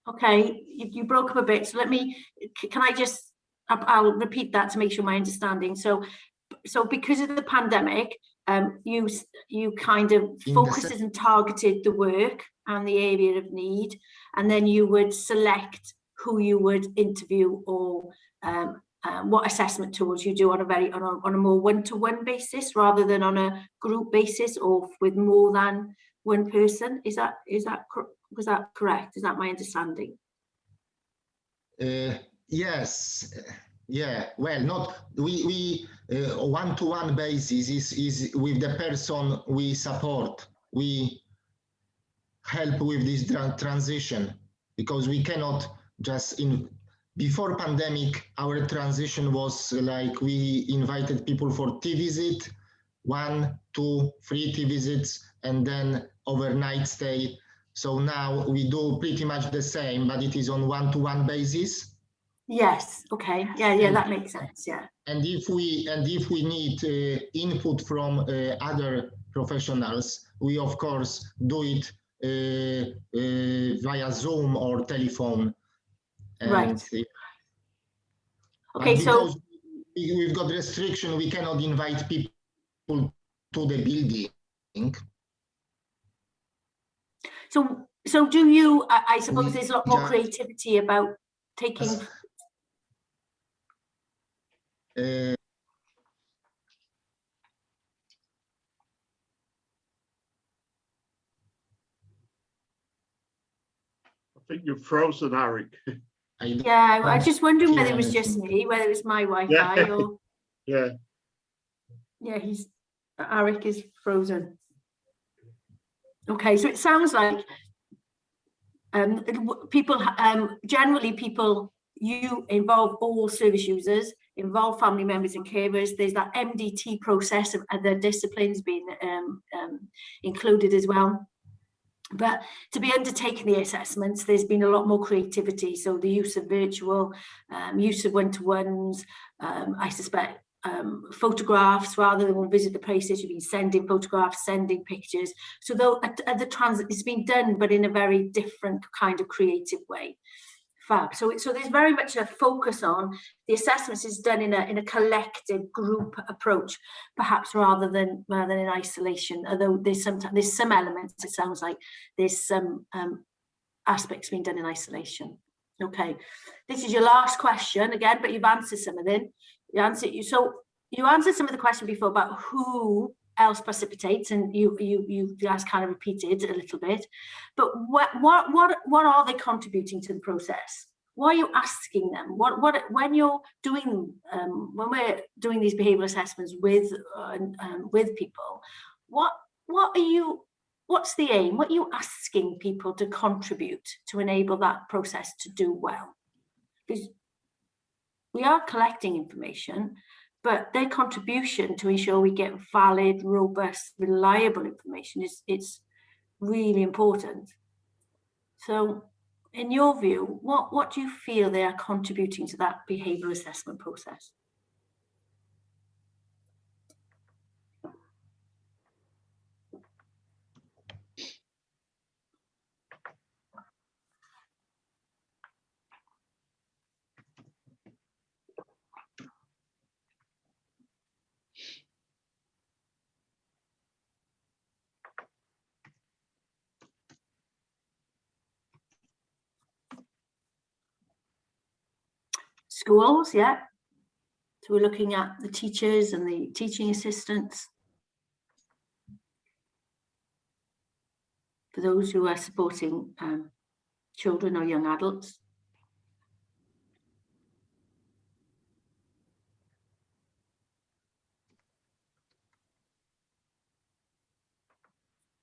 Okay, you broke up a bit, so can I just, I'll repeat that to make sure my understanding. So because of the pandemic, you kind of focused and targeted the work and the area of need, and then you would select who you would interview or what assessment tools you do on a more one-to-one basis rather than on a group basis or with more than one person. Was that correct? Is that my understanding? Yes. Yeah. Well, not we one-to-one basis is with the person we support. We help with this transition because we cannot just before pandemic. Our transition was like we invited people for tea visit, 1, 2, 3 tea visits, and then overnight stay. So now we do pretty much the same, but it is on one-to-one basis. Yes. Okay. Yeah, that makes sense. Yeah. And if we need input from other professionals, we of course do it via Zoom or telephone. And right. Okay. So we've got restriction, we cannot invite people to the building. So do you? I suppose there's a lot more creativity about taking. I think you've frozen, Eric. Yeah, I was just wondering whether it was just me, whether it was my Wi-Fi or. Yeah. Yeah, Eric is frozen. Okay, so it sounds like people you involve all service users, involve family members and carers. There's that MDT process of other disciplines being included as well. But to be undertaking the assessments, there's been a lot more creativity. So the use of virtual, use of one-to-ones, I suspect photographs rather than we'll visit the places. You've been sending photographs, sending pictures. So though at the transit, it's been done, but in a very different kind of creative way. Fab. So there's very much a focus on the assessments is done in a collective group approach, perhaps rather than in isolation. Although there's some elements. It sounds like there's some aspects being done in isolation. Okay, this is your last question again, but you've answered some of them. You answered some of the question before about who else precipitates, and you guys kind of repeated a little bit, but what are they contributing to the process? What are you asking them? When you're doing when we're doing these behavioural assessments with people, what's the aim? What are you asking people to contribute to enable that process to do well? Because we are collecting information, but their contribution to ensure we get valid, robust, reliable information is really important. So in your view, what do you feel they are contributing to that behavioural assessment process? Schools, yeah. So we're looking at the teachers and the teaching assistants. For those who are supporting children or young adults.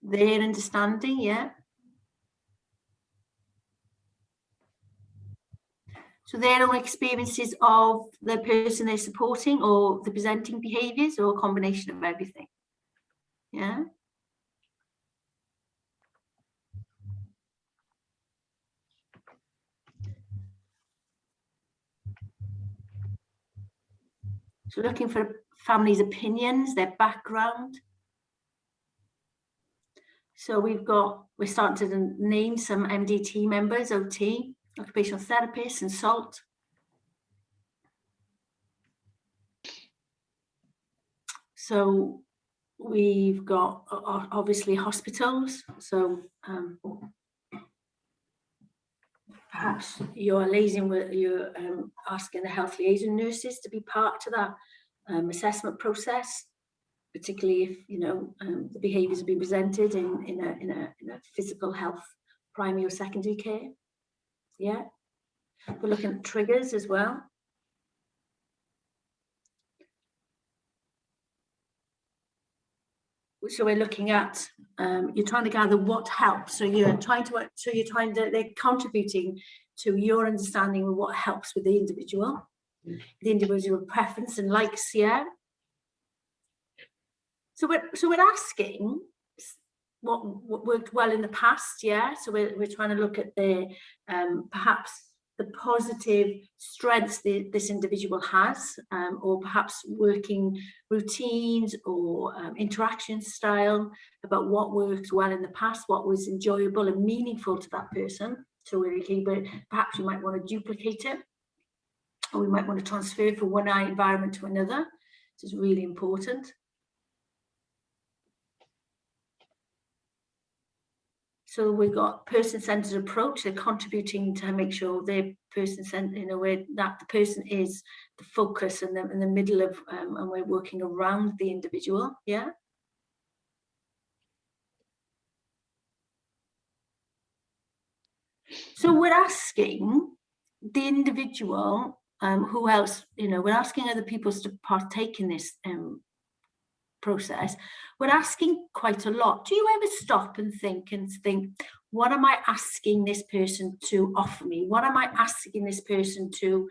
Their understanding, yeah. So their own experiences of the person they're supporting or the presenting behaviours, or a combination of everything. Yeah. So looking for families' opinions, their background. So we're starting to name some MDT members, OT, occupational therapists, and SALT. So we've got obviously hospitals. So perhaps you're asking the health liaison nurses to be part of that assessment process, particularly if the behaviours have been presented in a physical health primary or secondary care. Yeah, we're looking at triggers as well. So we're looking at you're trying to gather what helps. So they're contributing to your understanding of what helps with the individual preference and likes. Yeah. So we're asking what worked well in the past. Yeah. So we're trying to look at the perhaps the positive strengths this individual has, or perhaps working routines or interaction style, about what works well in the past, what was enjoyable and meaningful to that person. So perhaps we might want to duplicate it, or we might want to transfer from one environment to another. This is really important. So we've got person-centered approach. They're contributing to make sure they're person-centered in a way that the person is the focus and in the middle of, and we're working around the individual. Yeah. So we're asking the individual, who else, we're asking other people to partake in this process. We're asking quite a lot. Do you ever stop and think, what am I asking this person to offer me? What am I asking this person to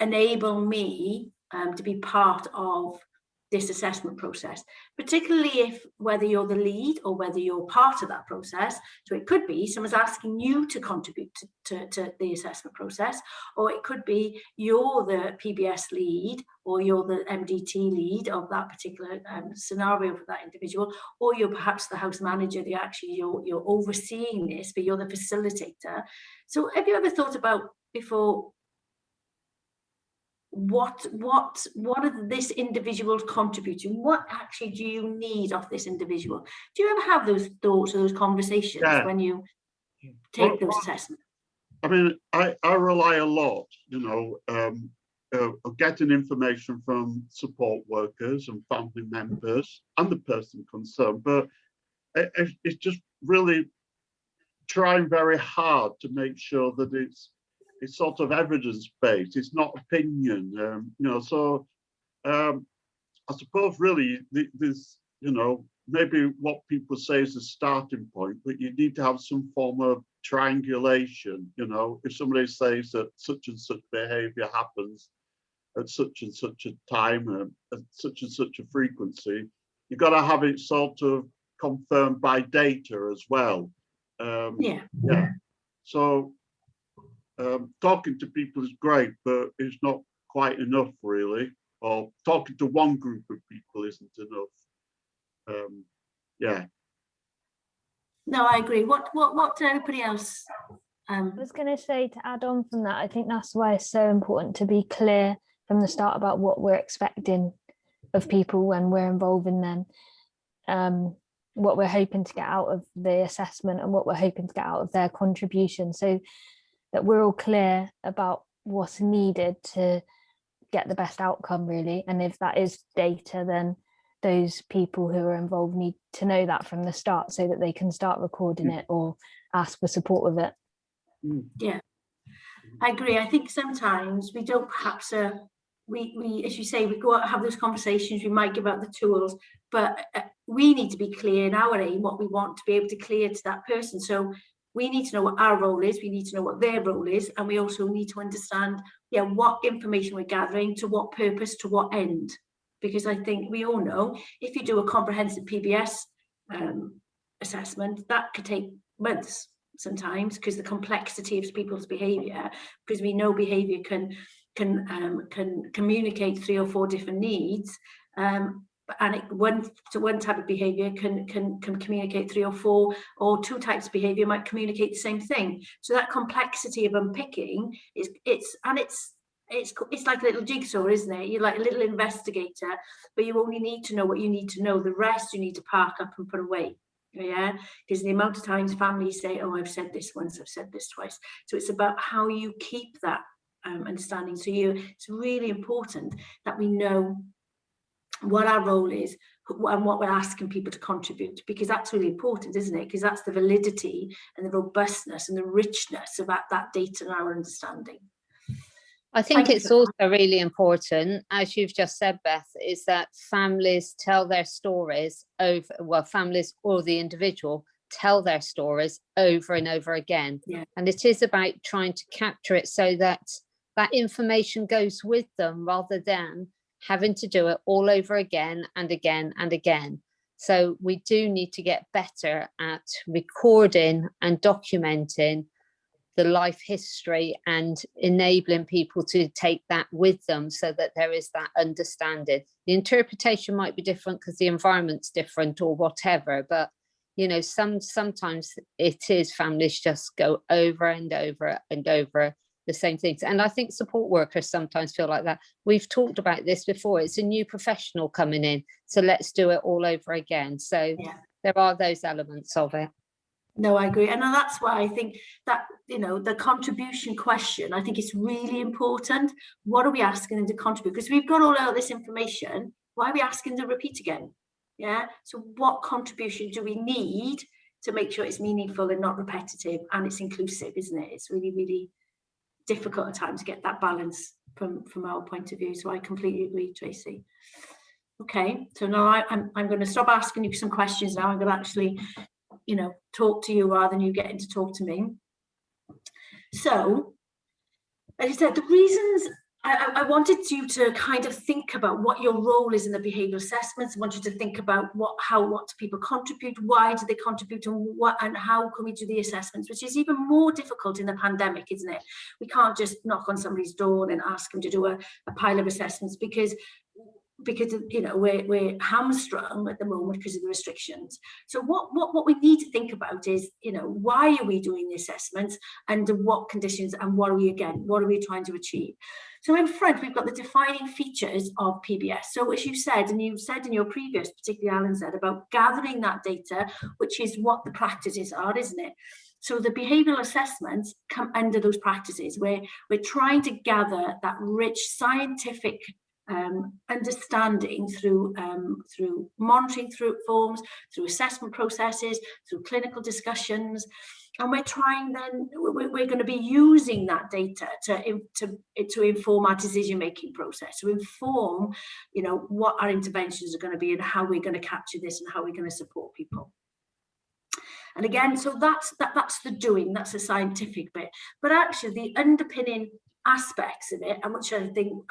enable me to be part of this assessment process, particularly if whether you're the lead or whether you're part of that process. So it could be someone's asking you to contribute to the assessment process, or it could be you're the PBS lead or you're the MDT lead of that particular scenario for that individual, or you're perhaps the house manager, you're overseeing this, but you're the facilitator. So have you ever thought about before, what are this individual contributing? What actually do you need of this individual? Do you ever have those thoughts or those conversations when you take those assessments? I mean, I rely a lot, of getting information from support workers and family members and the person concerned, but it's just really trying very hard to make sure that it's sort of evidence-based, it's not opinion, so I suppose really there's, maybe what people say is a starting point, but you need to have some form of triangulation. If somebody says that such and such behavior happens at such and such a time, at such and such a frequency, you've got to have it sort of confirmed by data as well. So talking to people is great, but it's not quite enough, really. Or talking to one group of people isn't enough. No, I agree. What anybody else? I was going to say, to add on from that, I think that's why it's so important to be clear from the start about what we're expecting of people when we're involving them, what we're hoping to get out of the assessment and what we're hoping to get out of their contribution, so that we're all clear about what's needed to get the best outcome, really. And if that is data, then those people who are involved need to know that from the start so that they can start recording it or ask for support with it. Yeah, I agree. I think sometimes we don't perhaps, we as you say, we go out and have those conversations, we might give out the tools, but we need to be clear in our aim, what we want to be able to clear to that person. So we need to know what our role is, we need to know what their role is, and we also need to understand, what information we're gathering, to what purpose, to what end. Because I think we all know, if you do a comprehensive PBS assessment, that could take months sometimes, because the complexity of people's behaviour, because we know behaviour can communicate 3 or 4 different needs. and one type of behavior can communicate 3 or 4, or 2 types of behavior might communicate the same thing. So that complexity of unpicking it's like a little jigsaw, isn't it? You're like a little investigator, but you only need to know what you need to know. The rest you need to park up and put away. Yeah, because the amount of times families say, oh, I've said this once, I've said this twice. So it's about how you keep that understanding. So it's really important that we know what our role is and what we're asking people to contribute, because that's really important, isn't it? Because that's the validity and the robustness and the richness of that data and our understanding. I think it's also really important, as you've just said, Beth, is that families tell their stories families or the individual tell their stories over and over again. Yeah. And it is about trying to capture it so that that information goes with them, rather than having to do it all over again and again and again. So we do need to get better at recording and documenting the life history and enabling people to take that with them, so that there is that understanding. The interpretation might be different because the environment's different or whatever, but sometimes it is families just go over and over and over the same things. And I think support workers sometimes feel like that. We've talked about this before. It's a new professional coming in, so let's do it all over again. So there are those elements of it. No, I agree. And that's why I think that, the contribution question, I think it's really important. What are we asking them to contribute? Because we've got all of this information. Why are we asking them to repeat again? Yeah. So what contribution do we need to make sure it's meaningful and not repetitive and it's inclusive, isn't it? It's really, really difficult at times to get that balance from our point of view. So I completely agree, Tracy. Okay. So now I'm going to stop asking you some questions now. I'm going to actually talk to you rather than you getting to talk to me. So, as I said, the reasons I wanted you to kind of think about what your role is in the behavioural assessments. I want you to think about what do people contribute, why do they contribute, and how can we do the assessments, which is even more difficult in the pandemic, isn't it? We can't just knock on somebody's door and ask them to do a pile of assessments because we're hamstrung at the moment because of the restrictions. So what we need to think about is, why are we doing the assessments, under what conditions, and what are we trying to achieve? So in front, we've got the defining features of PBS. So as you said, and you said in your previous, particularly Alan said, about gathering that data, which is what the practices are, isn't it? So the behavioural assessments come under those practices, where we're trying to gather that rich scientific understanding through monitoring through forms, through assessment processes, through clinical discussions, and we're going to be using that data to inform our decision-making process, to inform what our interventions are going to be and how we're going to capture this and how we're going to support people. And again, so that's the doing, that's the scientific bit, but actually the underpinning aspects of it, and which I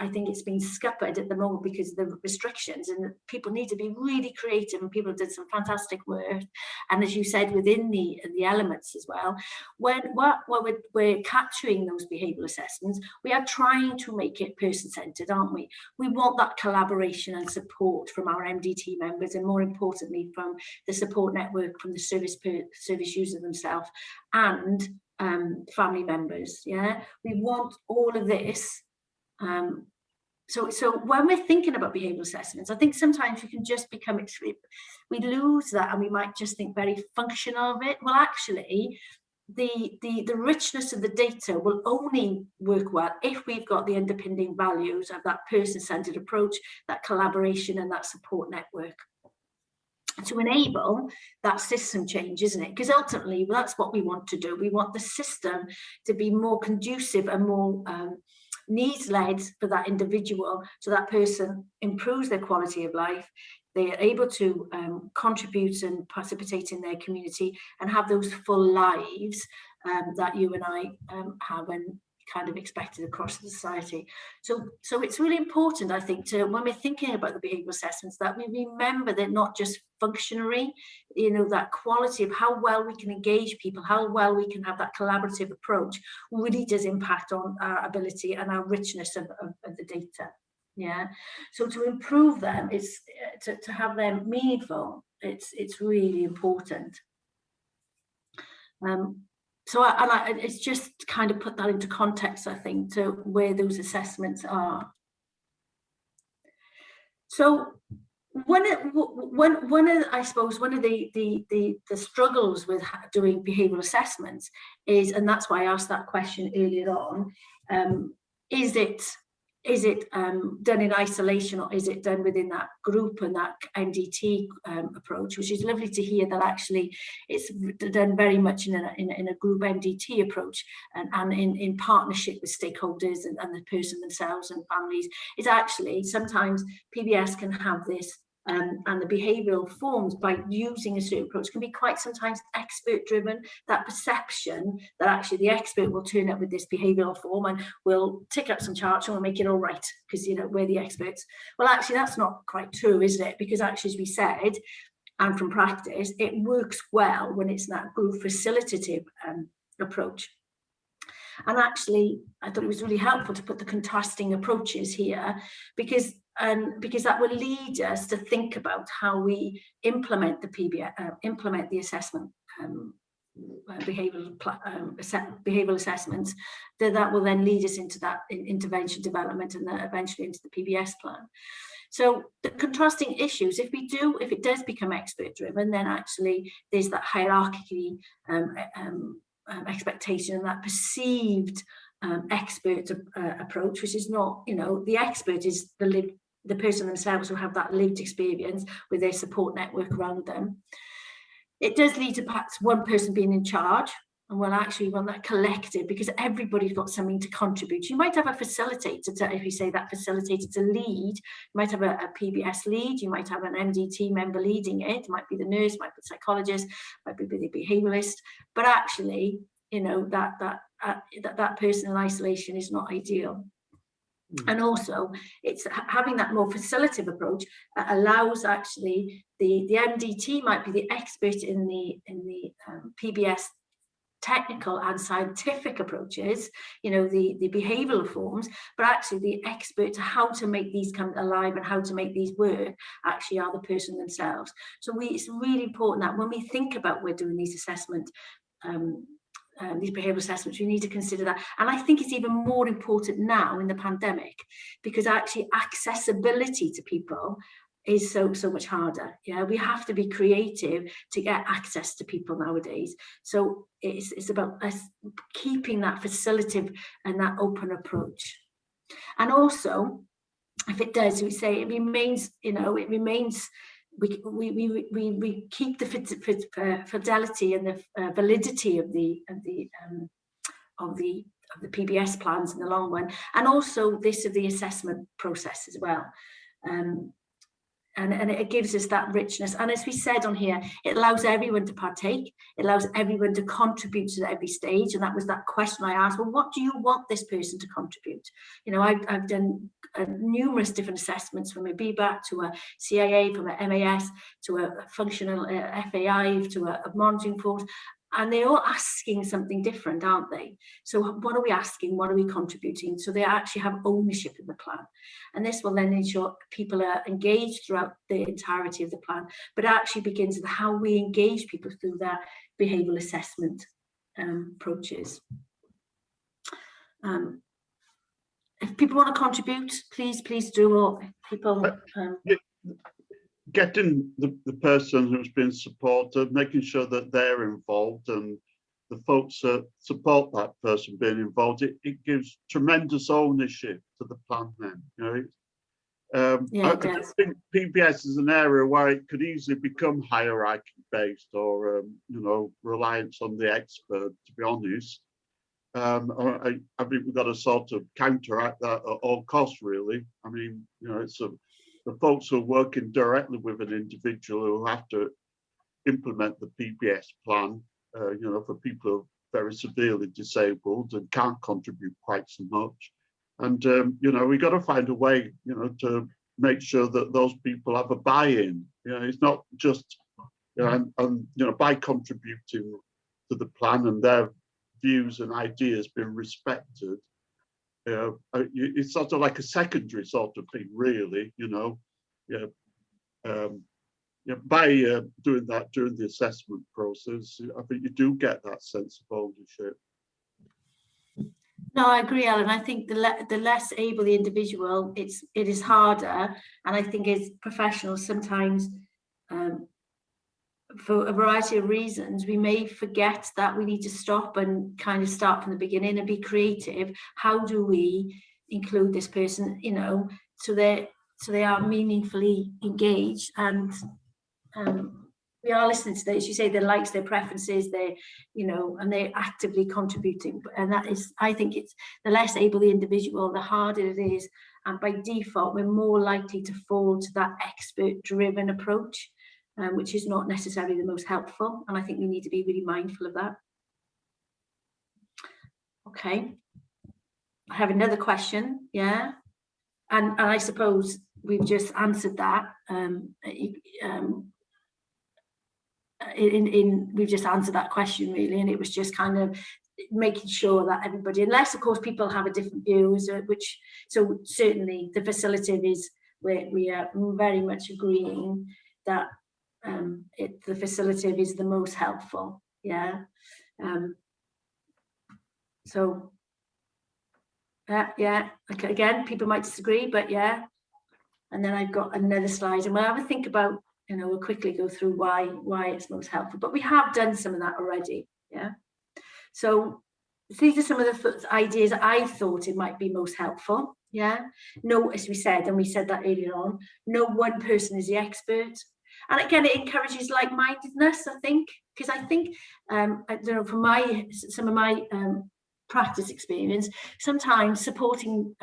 think it's been scuppered at the moment because of the restrictions, and people need to be really creative, and people did some fantastic work, and as you said, within the elements as well, when we're capturing those behavioural assessments, we are trying to make it person-centred, aren't we? We want that collaboration and support from our MDT members, and more importantly from the support network, from the service user themselves, and family members. We want all of this. So when we're thinking about behavioural assessments, I think sometimes we can just become we lose that, and we might just think very functional of it. Well, actually, the richness of the data will only work well if we've got the underpinning values of that person-centred approach, that collaboration, and that support network, to enable that system change, isn't it? Because ultimately, that's what we want to do. We want the system to be more conducive and more needs-led for that individual, so that person improves their quality of life, they are able to contribute and participate in their community and have those full lives that you and I have and kind of expected across the society. So it's really important, I think, to, when we're thinking about the behavioural assessments, that we remember they're not just functionary, that quality of how well we can engage people, how well we can have that collaborative approach really does impact on our ability and our richness of the data. Yeah, so to improve them, it's to have them meaningful. It's really important. So it's just kind of put that into context, I think, to where those assessments are. So I suppose one of the struggles with doing behavioural assessments is, and that's why I asked that question earlier on, is it done in isolation, or is it done within that group and that MDT approach, which is lovely to hear that actually it's done very much in a group MDT approach, and in partnership with stakeholders and the person themselves and families. It's actually sometimes PBS can have this and the behavioural forms, by using a certain approach, can be quite sometimes expert driven. That perception that actually the expert will turn up with this behavioural form and will tick up some charts and we'll make it all right because, you know, we're the experts. Well, actually that's not quite true, isn't it? Because actually, as we said, and from practice, it works well when it's that group facilitative approach. And actually, I thought it was really helpful to put the contrasting approaches here, because that will lead us to think about how we implement the PBS, implement the assessment, behavioural assessments. That will then lead us into that intervention development and eventually into the PBS plan. So the contrasting issues, if it does become expert driven, then actually there's that hierarchy expectation and that perceived expert approach, which is not, you know, the expert is the person themselves who have that lived experience with their support network around them. It does lead to perhaps one person being in charge, and we'll actually run that collective, because everybody's got something to contribute. You might have a facilitator, if you say that facilitator to lead, you might have a PBS lead, you might have an MDT member leading it, it might be the nurse, might be the psychologist, might be the behaviouralist, but actually, you know, that person in isolation is not ideal. And also, it's having that more facilitative approach that allows actually the MDT might be the expert in the PBS technical and scientific approaches, you know, the behavioural forms, but actually the expert to how to make these come alive and how to make these work actually are the person themselves. So it's really important that when we think about we're doing these assessment, these behavioural assessments, we need to consider that. And I think it's even more important now in the pandemic, because actually accessibility to people is so much harder. You know, we have to be creative to get access to people nowadays. So it's about us keeping that facilitative and that open approach. And also, if it does, we say it remains, you know, it remains. We keep the fidelity and the validity of the PBS plans in the long run, and also this of the assessment process as well. And it gives us that richness. And as we said on here, it allows everyone to partake. It allows everyone to contribute to every stage. And that was that question I asked, well, what do you want this person to contribute? You know, I've done numerous different assessments, from a BBAT to a CIA, from a MAS to a functional FAI to a monitoring force. And they're all asking something different, aren't they? So what are we asking? What are we contributing? So they actually have ownership of the plan. And this will then ensure people are engaged throughout the entirety of the plan, but it actually begins with how we engage people through their behavioural assessment approaches. If people want to contribute, please do. Or people getting the person who's been supported, making sure that they're involved, and the folks that support that person being involved, it gives tremendous ownership to the plan then, you know. I just think PBS is an area where it could easily become hierarchy based, or you know, reliance on the expert, to be honest. I think we've got to sort of counteract that at all costs, really. I mean, you know, it's the folks who are working directly with an individual who have to implement the PBS plan, you know, for people who are very severely disabled and can't contribute quite so much. And, you know, we got to find a way, you know, to make sure that those people have a buy-in. You know, it's not just, you know, and you know, by contributing to the plan and their views and ideas being respected, it's sort of like a secondary sort of thing, really, you know. By doing that during the assessment process, I think you do get that sense of ownership. No, I agree, Alan. I think the less able the individual, it is harder. And I think as professionals, sometimes for a variety of reasons, we may forget that we need to stop and kind of start from the beginning and be creative. How do we include this person, you know, so they are meaningfully engaged and we are listening to as you say, their likes, their preferences, their, you know, and they're actively contributing. And that is, I think it's the less able the individual, the harder it is. And by default, we're more likely to fall to that expert-driven approach, which is not necessarily the most helpful. And I think we need to be really mindful of that. Okay. I have another question. Yeah. And I suppose we've just answered that. We've just answered that question really, and it was just kind of making sure that everybody, unless of course people have a different view, which so certainly the facilitative is where we are very much agreeing that the facilitative is the most helpful. Yeah. So yeah, okay, again, people might disagree, but yeah. And then I've got another slide, and we'll have a think about, you know, we'll quickly go through why it's most helpful, but we have done some of that already. Yeah. So these are some of the ideas I thought it might be most helpful. Yeah. No, as we said, and we said that earlier on, no one person is the expert. And again, it encourages like-mindedness, I think, because I think, I don't know, from some of my practice experience, sometimes supporting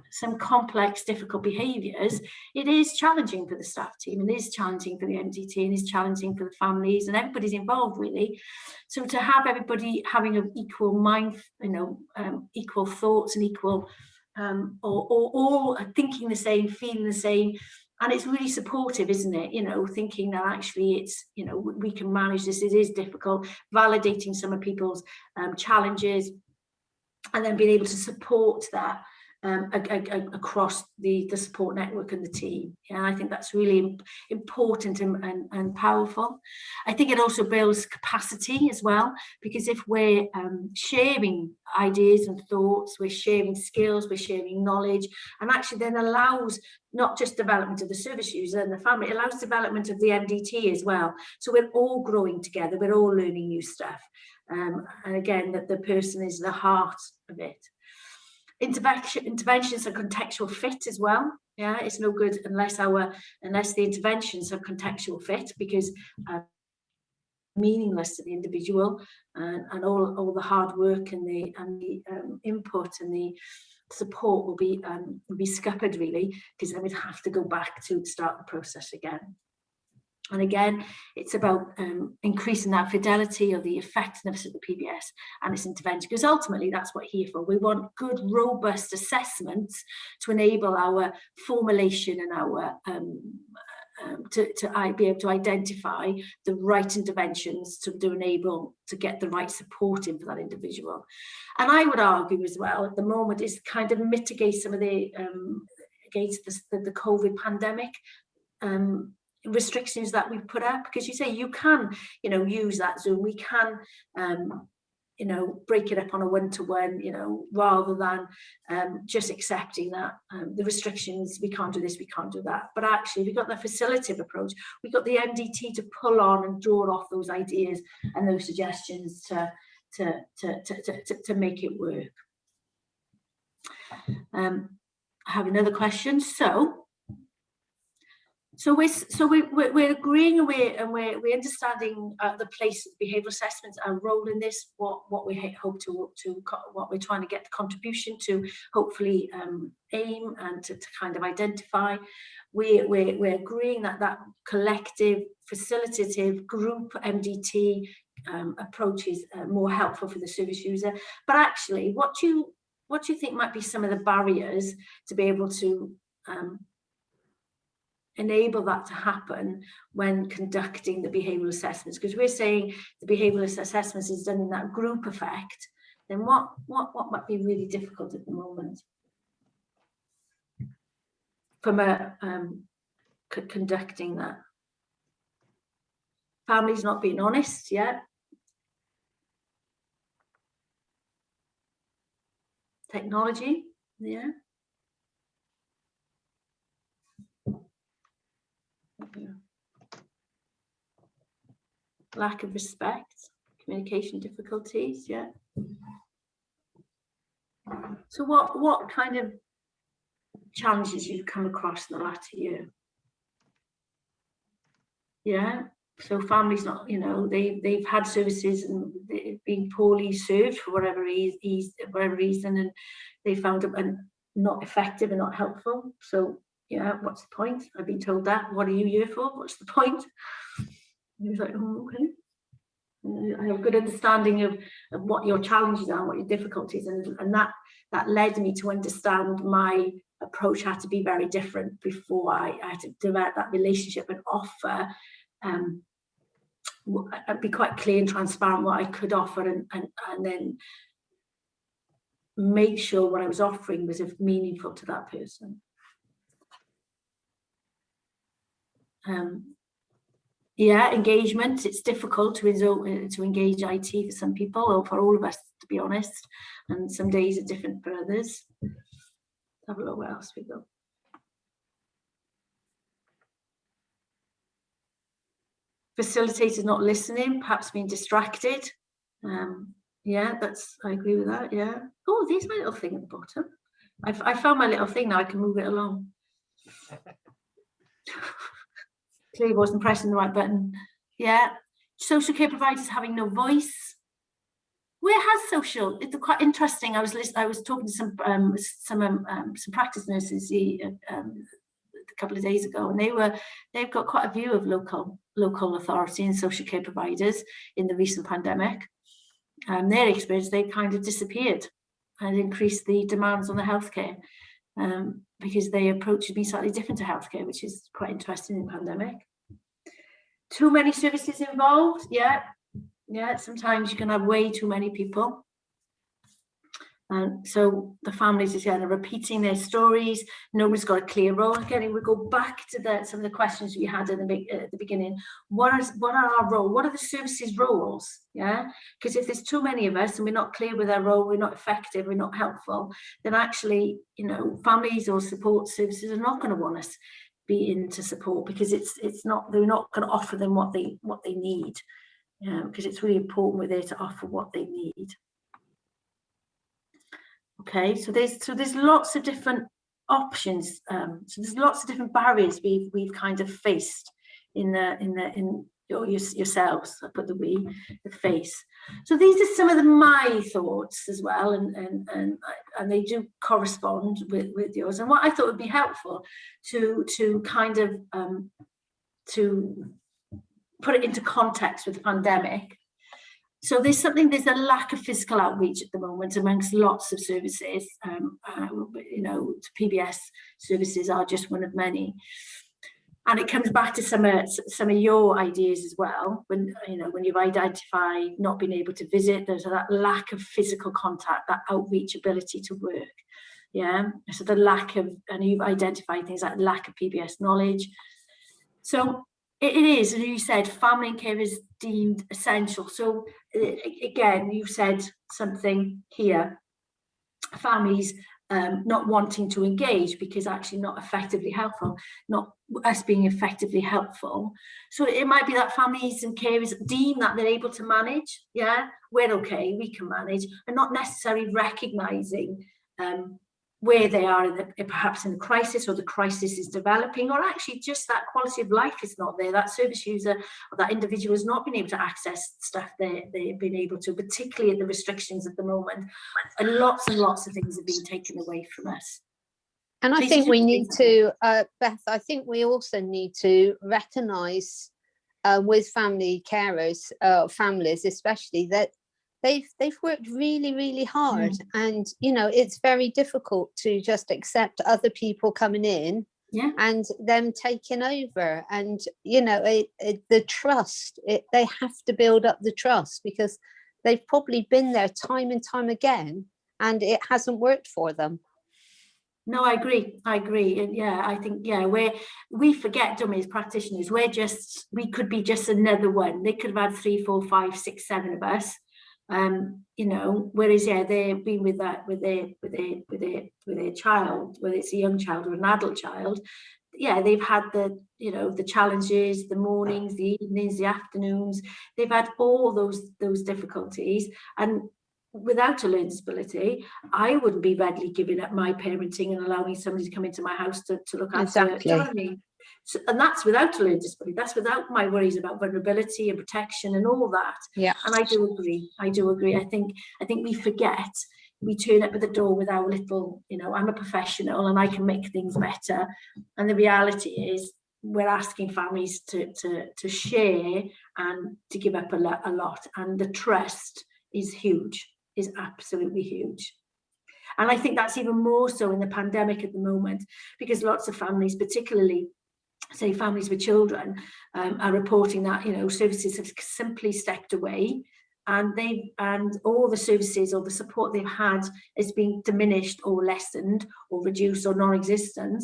some complex, difficult behaviours, it is challenging for the staff team, it is challenging for the MDT, and it's challenging for the families, and everybody's involved really. So to have everybody having an equal mind, you know, equal thoughts and equal, or all thinking the same, feeling the same, and it's really supportive, isn't it? You know, thinking that actually it's, you know, we can manage this, it is difficult, validating some of people's challenges, and then being able to support that across the support network and the team. Yeah, I think that's really important and powerful. I think it also builds capacity as well, because if we're sharing ideas and thoughts, we're sharing skills, we're sharing knowledge, and actually then allows not just development of the service user and the family, it allows development of the MDT as well. So we're all growing together, we're all learning new stuff. And again, that the person is the heart of it. Interventions are contextual fit as well. Yeah, it's no good unless the interventions are contextual fit, because meaningless to the individual, and all the hard work and the input and the support will be scuppered really, because then we'd have to go back to start the process again. And again, it's about increasing that fidelity or the effectiveness of the PBS and its intervention, because ultimately that's what we're here for. We want good, robust assessments to enable our formulation and our to be able to identify the right interventions to enable to get the right support in for that individual. And I would argue as well at the moment is kind of mitigate some of the against the COVID pandemic restrictions that we've put up, because you say you can, you know, use that Zoom, we can you know, break it up on a one-to-one, you know, rather than just accepting that the restrictions, we can't do this, we can't do that. But actually we've got the facilitative approach, we've got the MDT to pull on and draw off those ideas and those suggestions to make it work. I have another question. So we're agreeing, and we're understanding the place of behavioural assessments, our role in this, what we hope to what we're trying to get the contribution to hopefully aim and to kind of identify. We're agreeing that collective facilitative group MDT approach is more helpful for the service user. But actually, what do you think might be some of the barriers to be able to enable that to happen when conducting the behavioural assessments? Because we're saying the behavioural assessments is done in that group effect, then what might be really difficult at the moment from a conducting that? Families not being honest yet. Technology, yeah. Lack of respect, communication difficulties, yeah. So what kind of challenges you've come across in the latter year? Yeah, so families not, you know, they've had services and they've been poorly served for whatever reason, and they found it not effective and not helpful. So yeah, what's the point? I've been told that. What are you here for? What's the point? And he was like, oh, okay. And I have a good understanding of what your challenges are, what your difficulties, and that led me to understand my approach had to be very different before I had to develop that relationship and offer, I'd be quite clear and transparent what I could offer, and then make sure what I was offering was meaningful to that person. Yeah, engagement. It's difficult to engage IT for some people, or for all of us, to be honest. And some days are different for others. Have a look where else we go. Facilitators not listening, perhaps being distracted. Yeah, I agree with that. Yeah. Oh, there's my little thing at the bottom. I found my little thing now. I can move it along. Clearly wasn't pressing the right button. Yeah. Social care providers having no voice. Where has social? It's quite interesting. I was talking to some practice nurses a couple of days ago, and they've got quite a view of local authority and social care providers in the recent pandemic. Their experience, they kind of disappeared and increased the demands on the healthcare. Because they approach to be slightly different to healthcare, which is quite interesting in the pandemic. Too many services involved, yeah. Sometimes you can have way too many people, and so the families again are repeating their stories. Nobody's got a clear role. Again, we go back to some of the questions we had at the beginning. What are our role? What are the services roles? Yeah, because if there's too many of us and we're not clear with our role, we're not effective, we're not helpful, then actually, you know, families or support services are not going to want us be into support, because they're not going to offer them what they need. Because it's really important we're there to offer what they need. Okay, so there's lots of different options. So there's lots of different barriers we've kind of faced yourselves. I put the face. So these are some of my thoughts as well, and they do correspond with yours. And what I thought would be helpful to kind of to put it into context with the pandemic. So there's a lack of physical outreach at the moment amongst lots of services. You know, PBS services are just one of many. And it comes back to some of your ideas as well. When you've identified not being able to visit, there's that lack of physical contact, that outreach ability to work. Yeah. So the lack of, and you've identified things like lack of PBS knowledge. So it is, as you said, family and care is deemed essential. So again, you've said something here. Families not wanting to engage because actually not effectively helpful, not us being effectively helpful. So it might be that families and carers deem that they're able to manage. Yeah, we're okay, we can manage, and not necessarily recognising where they are perhaps in the crisis, or the crisis is developing, or actually just that quality of life is not there. That service user or that individual has not been able to access stuff they've been able to, particularly in the restrictions at the moment. And lots of things have been taken away from us. And I think we need to, Beth, I think we also need to recognise with family carers, families especially, that they've worked really, really hard. And, you know, it's very difficult to just accept other people coming in and them taking over. And, you know, the trust, they have to build up the trust, because they've probably been there time and time again, and it hasn't worked for them. No, I agree. And yeah, I think, yeah, we forget, don't we, as practitioners, we could be just another one. They could have had 3, 4, 5, 6, 7 of us. You know, whereas, yeah, they've been with their child, whether it's a young child or an adult child. Yeah, they've had the challenges, the mornings, the evenings, the afternoons. They've had all those difficulties, and without a learning disability, I wouldn't be readily giving up my parenting and allowing somebody to come into my house to look after. Exactly. Do you know what I mean? So, and that's without a learning disability. That's without my worries about vulnerability and protection and all that. Yeah. And I do agree. I think we forget. We turn up at the door with our little, you know, I'm a professional and I can make things better. And the reality is, we're asking families to share and to give up a lot. And the trust is huge. Is absolutely huge. And I think that's even more so in the pandemic at the moment, because lots of families, particularly say families with children, are reporting that, you know, services have simply stepped away, and all the services or the support they've had is being diminished or lessened or reduced or non-existent.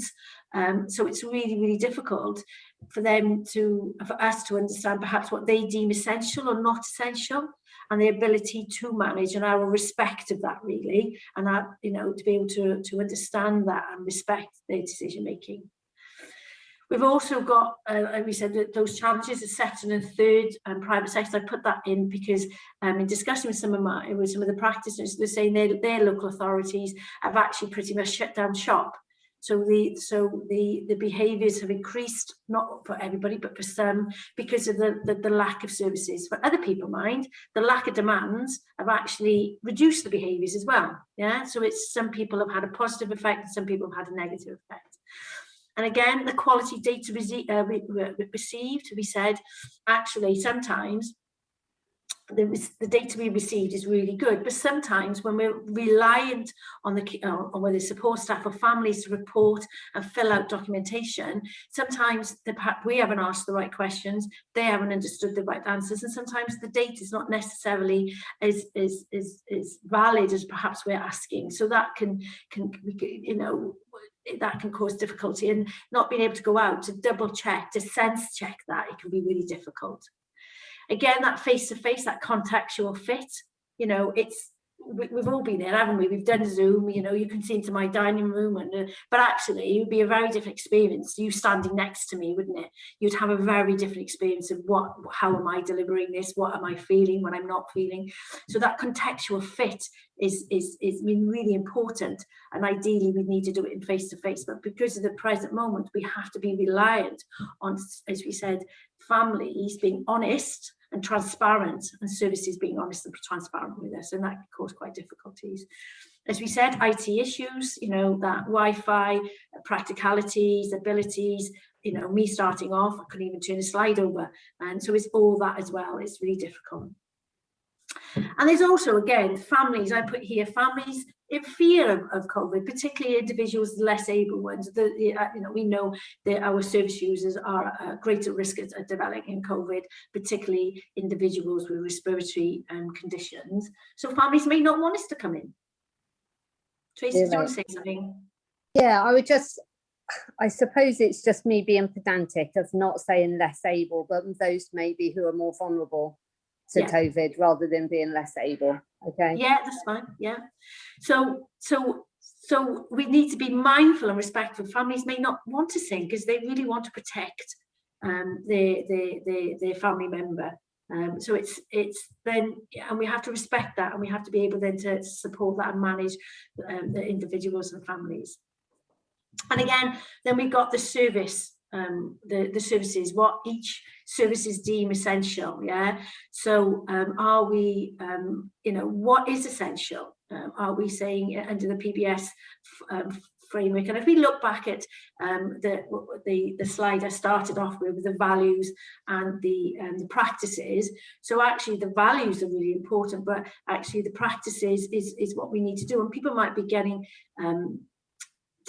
So it's really, really difficult for us to understand perhaps what they deem essential or not essential, and the ability to manage, and our respect of that, really, and our, you know, to be able to understand that and respect their decision making. We've also got, like we said, that those challenges are second and third and private sector. I put that in because in discussion with some of the practitioners, they're saying their local authorities have actually pretty much shut down shop. So the behaviours have increased, not for everybody, but for some, because of the lack of services. For other people, the lack of demands have actually reduced the behaviours as well. Yeah, so it's some people have had a positive effect and some people have had a negative effect. And again, the quality data received, we said, actually sometimes the data we received is really good, but sometimes when we're reliant on whether support staff or families to report and fill out documentation, sometimes we haven't asked the right questions, they haven't understood the right answers, and sometimes the data is not necessarily as valid as perhaps we're asking. So that can you know, that can cause difficulty, and not being able to go out to double check, to sense check that, it can be really difficult. Again, that face-to-face, that contextual fit, you know, we've all been there, haven't we? We've done Zoom, you know, you can see into my dining room, but actually it would be a very different experience, you standing next to me, wouldn't it? You'd have a very different experience of how am I delivering this? What am I feeling when I'm not feeling? So that contextual fit is really important, and ideally we need to do it in face-to-face, but because of the present moment, we have to be reliant on, as we said, families being honest and transparent, and services being honest and transparent with us, and that can cause quite difficulties. As we said, IT issues, you know, that Wi-Fi, practicalities, abilities, you know, me starting off, I couldn't even turn a slide over, and so it's all that as well. It's really difficult. And there's also, again, families, I put here, families in fear of COVID, particularly individuals, less able ones. You know, we know that our service users are at greater risk of developing COVID, particularly individuals with respiratory conditions. So families may not want us to come in. Tracy, do you want to say something? Yeah, I suppose it's just me being pedantic of not saying less able, but those maybe who are more vulnerable to COVID rather than being less able. Okay. Yeah, that's fine. Yeah. So we need to be mindful and respectful. Families may not want to sing because they really want to protect their family member. So it's then, and we have to respect that, and we have to be able then to support that and manage the individuals and families. And again, then we've got the service. The services, what each services deem essential. Yeah, so are we you know, what is essential? Are we saying under the PBS framework? And if we look back at the slide I started off with the values and the practices, so actually the values are really important, but actually the practices is what we need to do. And people might be getting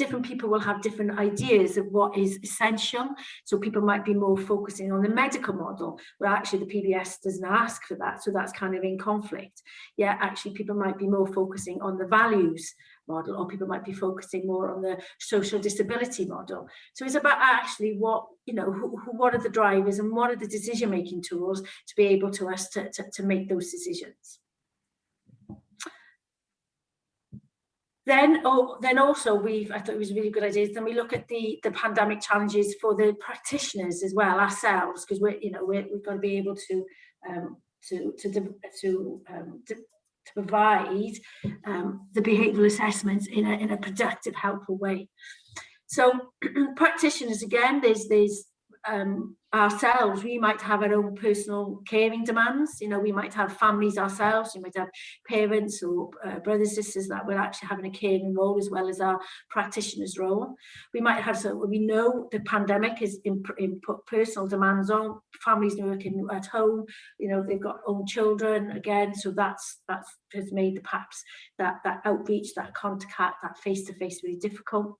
different people will have different ideas of what is essential. So people might be more focusing on the medical model, where actually the PBS doesn't ask for that. So that's kind of in conflict. Yeah, actually people might be more focusing on the values model, or people might be focusing more on the social disability model. So it's about actually what, you know, what are the drivers and what are the decision-making tools to be able to us to make those decisions. Then also I thought it was a really good idea. Then we look at the pandemic challenges for the practitioners as well, ourselves, because we've got to be able to provide the behavioural assessments in a productive, helpful way. So practitioners, again, there's ourselves, we might have our own personal caring demands. You know, we might have families ourselves, we might have parents or brothers, sisters that we're actually having a caring role as well as our practitioner's role. We might have, so we know the pandemic has put personal demands on families working at home. You know, they've got own children again, so that's has made perhaps that outreach, that contact, that face-to-face really difficult.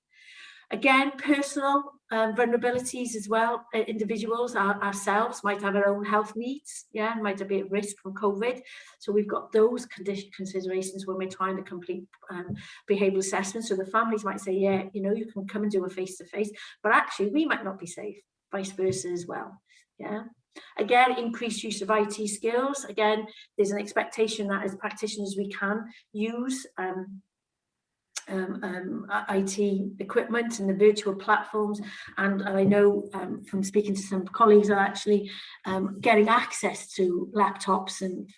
Again, personal vulnerabilities as well. Individuals, ourselves, might have our own health needs, yeah, and might be at risk from COVID. So we've got those considerations when we're trying to complete behavioural assessments. So the families might say, yeah, you know, you can come and do a face-to-face, but actually we might not be safe, vice versa as well, yeah. Again, increased use of IT skills. Again, there's an expectation that as practitioners we can use IT equipment and the virtual platforms, and I know from speaking to some colleagues are actually getting access to laptops and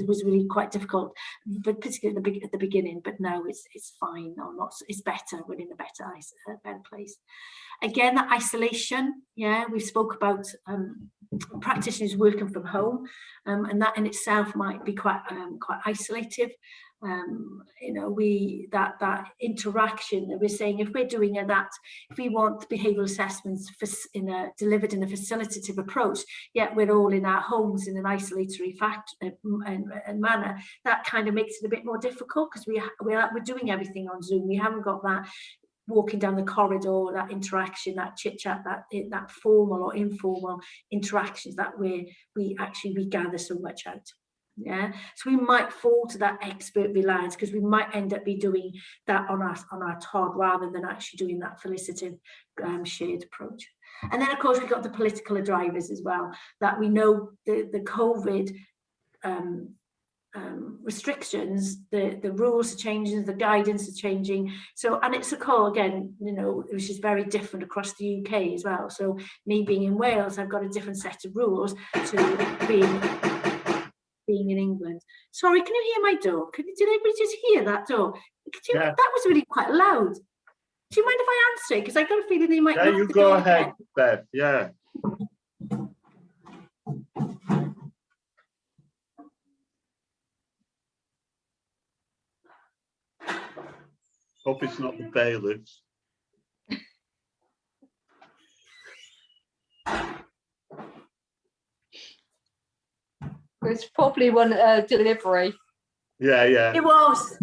was really quite difficult, but particularly at the beginning. But now it's fine, or not. It's better. We're in a better place. Again, that isolation. Yeah, we spoke about practitioners working from home, and that in itself might be quite isolative. You know, that interaction that we're saying, if we're doing that, if we want behavioural assessments delivered in a facilitative approach, yet we're all in our homes in an isolatory manner, that kind of makes it a bit more difficult, because we're doing everything on Zoom. We haven't got that walking down the corridor, that interaction, that chit chat, that formal or informal interactions that we gather so much out. Yeah, so we might fall to that expert reliance, because we might end up be doing that on our TOD rather than actually doing that felicitative shared approach. And then of course we've got the political drivers as well, that we know the COVID restrictions, the rules are changing, the guidance is changing. So, and it's a call again, you know, which is very different across the UK as well. So me being in Wales, I've got a different set of rules to being in England. Sorry, can you hear my door? Did anybody just hear that door? Yeah. That was really quite loud. Do you mind if I answer it? Because I got a feeling they might. Yeah, you go ahead, Beth. Yeah. Hope it's not the bailiffs. It's probably one delivery. Yeah. It was.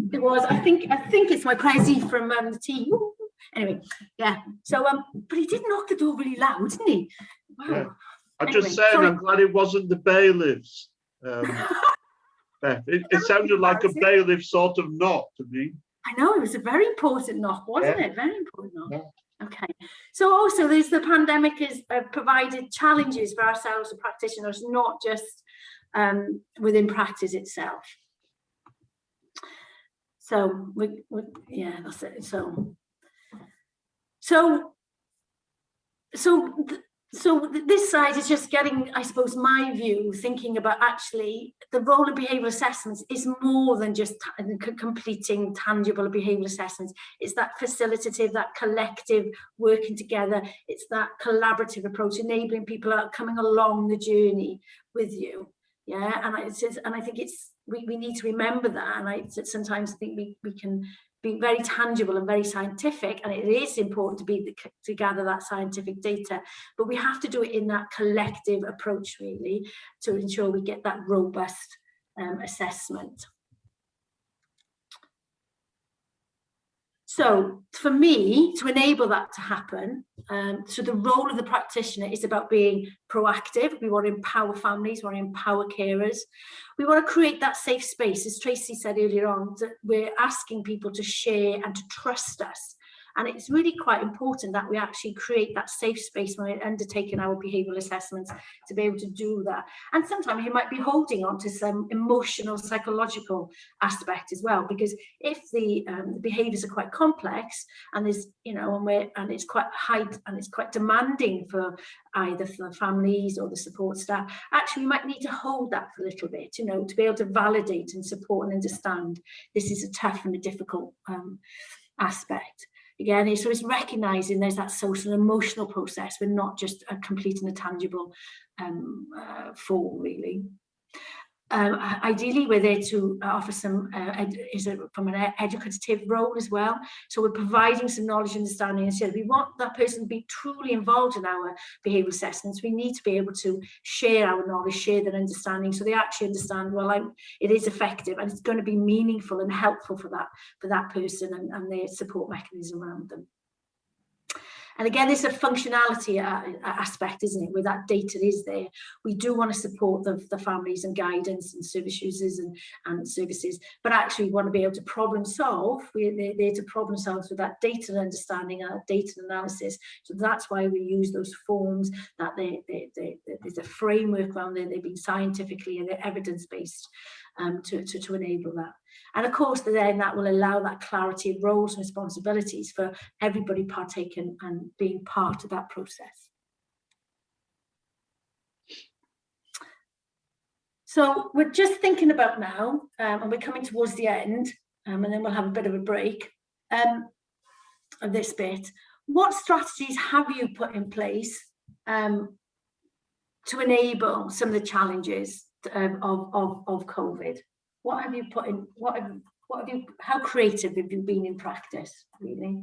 I think it's my prezi from the team. Anyway, yeah. So but he did knock the door really loud, didn't he? Wow. Yeah. I'm just saying, sorry. I'm glad it wasn't the bailiffs. It sounded like a bailiff sort of knock to me. I know, it was a very important knock, wasn't it? Very important knock. Yeah. Okay. So also there's the pandemic has provided challenges for ourselves as practitioners, not just within practice itself. So yeah, that's it. So this side is just getting, I suppose, my view, thinking about actually the role of behavioural assessments is more than just completing tangible behavioural assessments. It's that facilitative, that collective working together. It's that collaborative approach, enabling people coming along the journey with you. Yeah, and I think it's we need to remember that. And I sometimes think we can be very tangible and very scientific, and it is important to gather that scientific data, but we have to do it in that collective approach really to ensure we get that robust assessment. So for me, to enable that to happen, so the role of the practitioner is about being proactive. We want to empower families, we want to empower carers. We want to create that safe space. As Tracy said earlier on, that we're asking people to share and to trust us. And it's really quite important that we actually create that safe space when we're undertaking our behavioural assessments to be able to do that. And sometimes you might be holding on to some emotional, psychological aspect as well, because if the behaviours are quite complex and there's, you know, and it's quite high and it's quite demanding for either the families or the support staff, actually you might need to hold that for a little bit, you know, to be able to validate and support and understand this is a tough and a difficult aspect. Again, so it's recognising there's that social and emotional process. We're not just completing a tangible form, really. Ideally, we're there to offer some, from an educative role as well. So we're providing some knowledge and understanding. And so we want that person to be truly involved in our behavioural assessments. We need to be able to share our knowledge, share their understanding, so they actually understand, well, it is effective and it's going to be meaningful and helpful for that person and their support mechanism around them. And again, there's a functionality aspect, isn't it, where that data is there. We do want to support the families and guidance and service users and services, but actually we want to be able to problem solve. We're there to problem solve with that data understanding and data analysis. So that's why we use those forms, that there's a framework around there. They've been scientifically and they're evidence-based to enable that. And of course, then that will allow that clarity of roles and responsibilities for everybody partaking and being part of that process. So we're just thinking about now, and we're coming towards the end, and then we'll have a bit of a break of this bit. What strategies have you put in place to enable some of the challenges of COVID? What have you put in? How creative have you been in practice, really?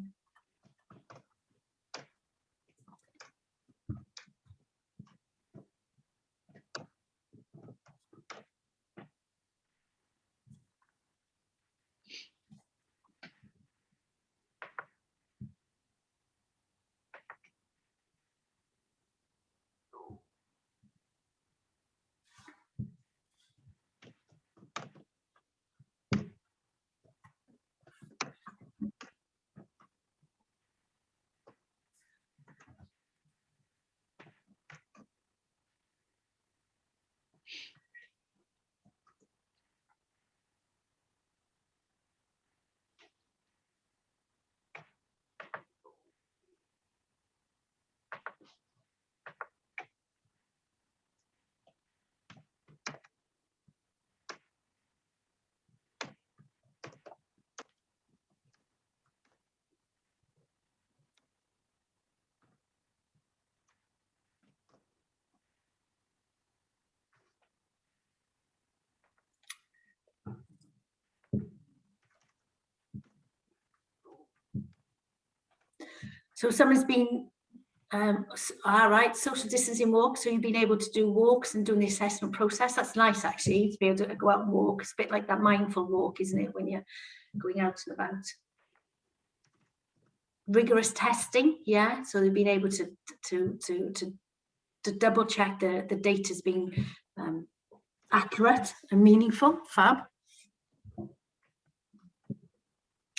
So someone's been, all right, social distancing walks. So you've been able to do walks and doing the assessment process. That's nice, actually, to be able to go out and walk. It's a bit like that mindful walk, isn't it, when you're going out and about. Rigorous testing, yeah. So they've been able to double check the data's been accurate and meaningful. Fab.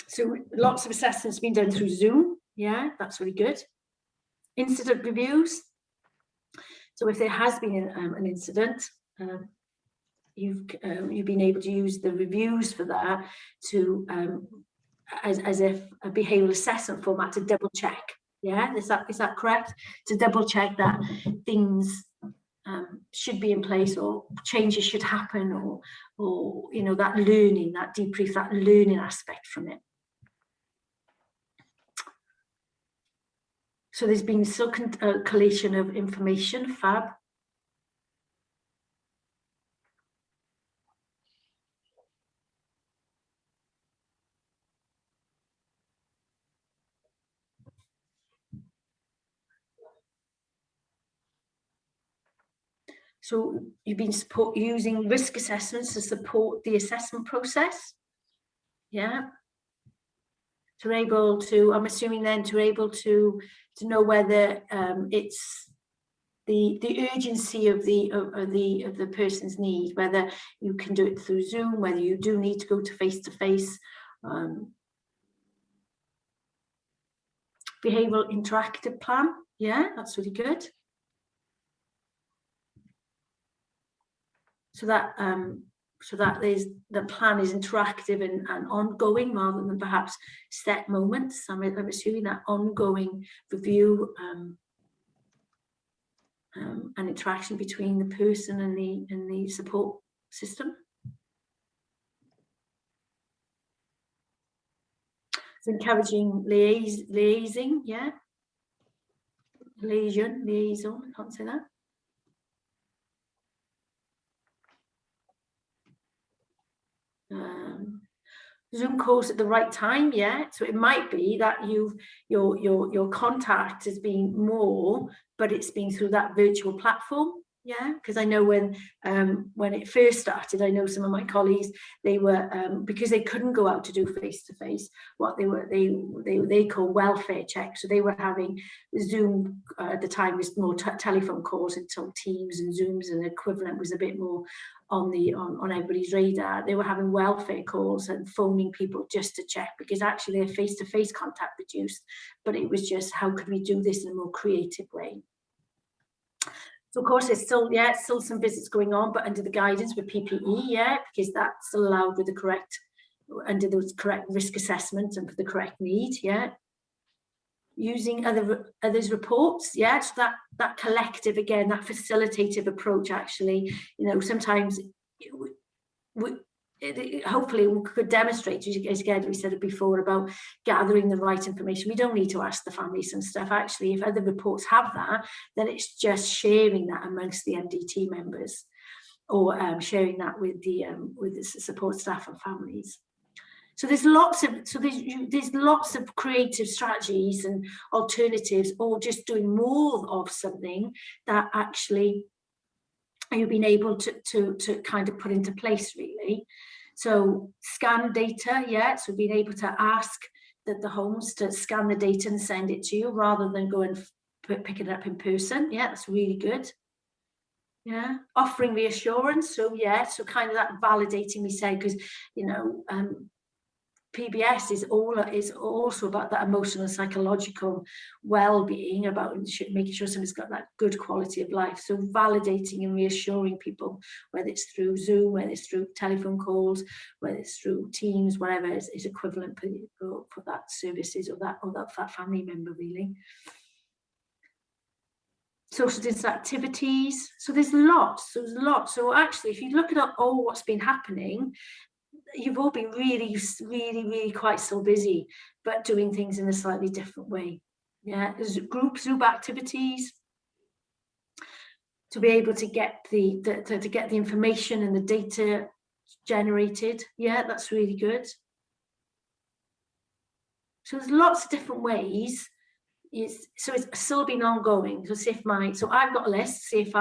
So lots of assessments been done through Zoom. Yeah, that's really good. Incident reviews. So if there has been an incident, you've been able to use the reviews for that to as if a behavioural assessment format to double check. Yeah, is that correct? To double check that things should be in place or changes should happen, or you know, that learning, that debrief, that learning aspect from it. So there's been some collation of information. Fab. So you've been using risk assessments to support the assessment process. Yeah. to able to, I'm assuming then to able to know whether it's the urgency of the person's need, whether you can do it through Zoom, whether you do need to go to face-to-face. Behavioural interactive plan, yeah, that's really good. So that the plan is interactive and ongoing rather than perhaps set moments. I'm assuming that ongoing review and interaction between the person and the support system. It's encouraging liaising, yeah. Liaison, I can't say that. Zoom calls at the right time, yeah. So it might be that your contact has been more, but it's been through that virtual platform, yeah. Because I know when it first started, I know some of my colleagues, they were because they couldn't go out to do face-to-face, what they call welfare checks. So they were having Zoom at the time was more telephone calls until Teams and Zooms, and the equivalent was a bit more on everybody's radar. They were having welfare calls and phoning people just to check, because actually their face-to-face contact reduced, but it was just how could we do this in a more creative way. So of course there's still some visits going on, but under the guidance with PPE, yeah, because that's still allowed with the correct, under those correct risk assessments and for the correct need, yeah. Using others' reports, yeah, so that collective, again, that facilitative approach, actually, you know, sometimes hopefully we could demonstrate, as again we said it before, about gathering the right information. We don't need to ask the family some stuff. Actually, if other reports have that, then it's just sharing that amongst the MDT members, or sharing that with the support staff and families. So there's lots of creative strategies and alternatives, or just doing more of something that actually you've been able to kind of put into place, really. So scan data, yeah, so being able to ask the homes to scan the data and send it to you rather than go and pick it up in person. Yeah, that's really good. Yeah, offering reassurance. So yeah, so kind of that validating, we say, because, you know, PBS is also about that emotional and psychological well-being, about making sure somebody's got that good quality of life. So validating and reassuring people, whether it's through Zoom, whether it's through telephone calls, whether it's through Teams, whatever is equivalent for that services or that family member, really. Social distance activities. So there's lots. So actually, if you look at all what's been happening, you've all been really quite so busy, but doing things in a slightly different way. Yeah, there's group Zoom activities to be able to get the information and the data generated. Yeah, that's really good. So there's lots of different ways. So it's still been ongoing. So I've got a list. See if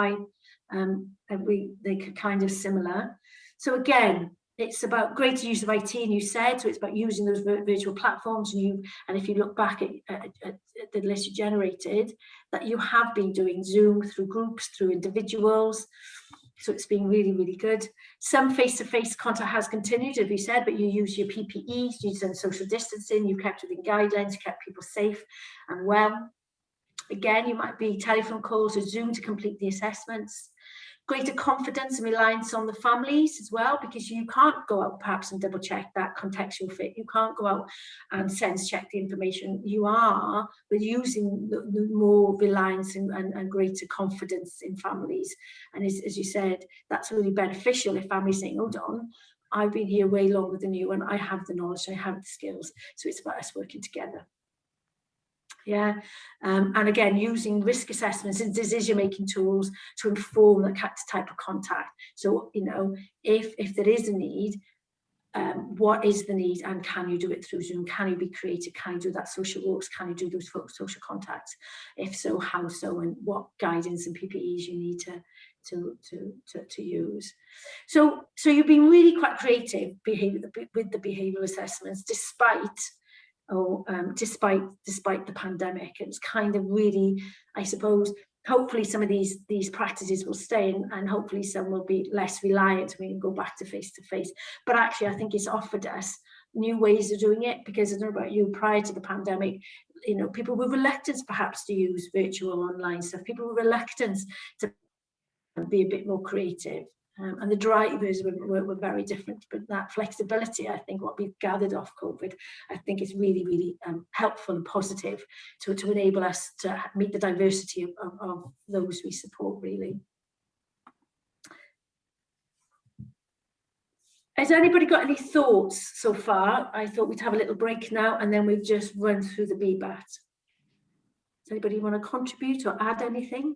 they could kind of similar. So again, it's about greater use of IT, and you said, so it's about using those virtual platforms, and if you look back at the list you generated, that you have been doing Zoom through groups, through individuals, so it's been really good. Some face-to-face contact has continued, as you said, but you use your PPE, you've done social distancing, you kept within guidelines, you kept people safe and well. Again, you might be telephone calls or Zoom to complete the assessments. Greater confidence and reliance on the families as well, because you can't go out perhaps and double check that contextual fit. You can't go out and sense check the information. You are, but using the more reliance and greater confidence in families. And as you said, that's really beneficial if families saying, hold on, I've been here way longer than you and I have the knowledge, I have the skills. So it's about us working together. Yeah, and again, using risk assessments and decision-making tools to inform the type of contact. So, you know, if there is a need, what is the need, and can you do it through Zoom? Can you be creative? Can you do that social works? Can you do those social contacts? If so, how so, and what guidance and PPEs you need to use. So you've been really quite creative with the behavioural assessments, despite despite the pandemic. It's kind of really, I suppose, hopefully some of these practices will stay, and hopefully some will be less reliant. We can go back to face. But actually, I think it's offered us new ways of doing it, because I don't know about you, prior to the pandemic, you know, people were reluctant perhaps to use virtual online stuff. People were reluctant to be a bit more creative. And the drivers were very different, but that flexibility, I think what we've gathered off COVID, I think is really, really helpful and positive to enable us to meet the diversity of those we support, really. Has anybody got any thoughts so far? I thought we'd have a little break now, and then we'd just run through the BBAT. Does anybody want to contribute or add anything?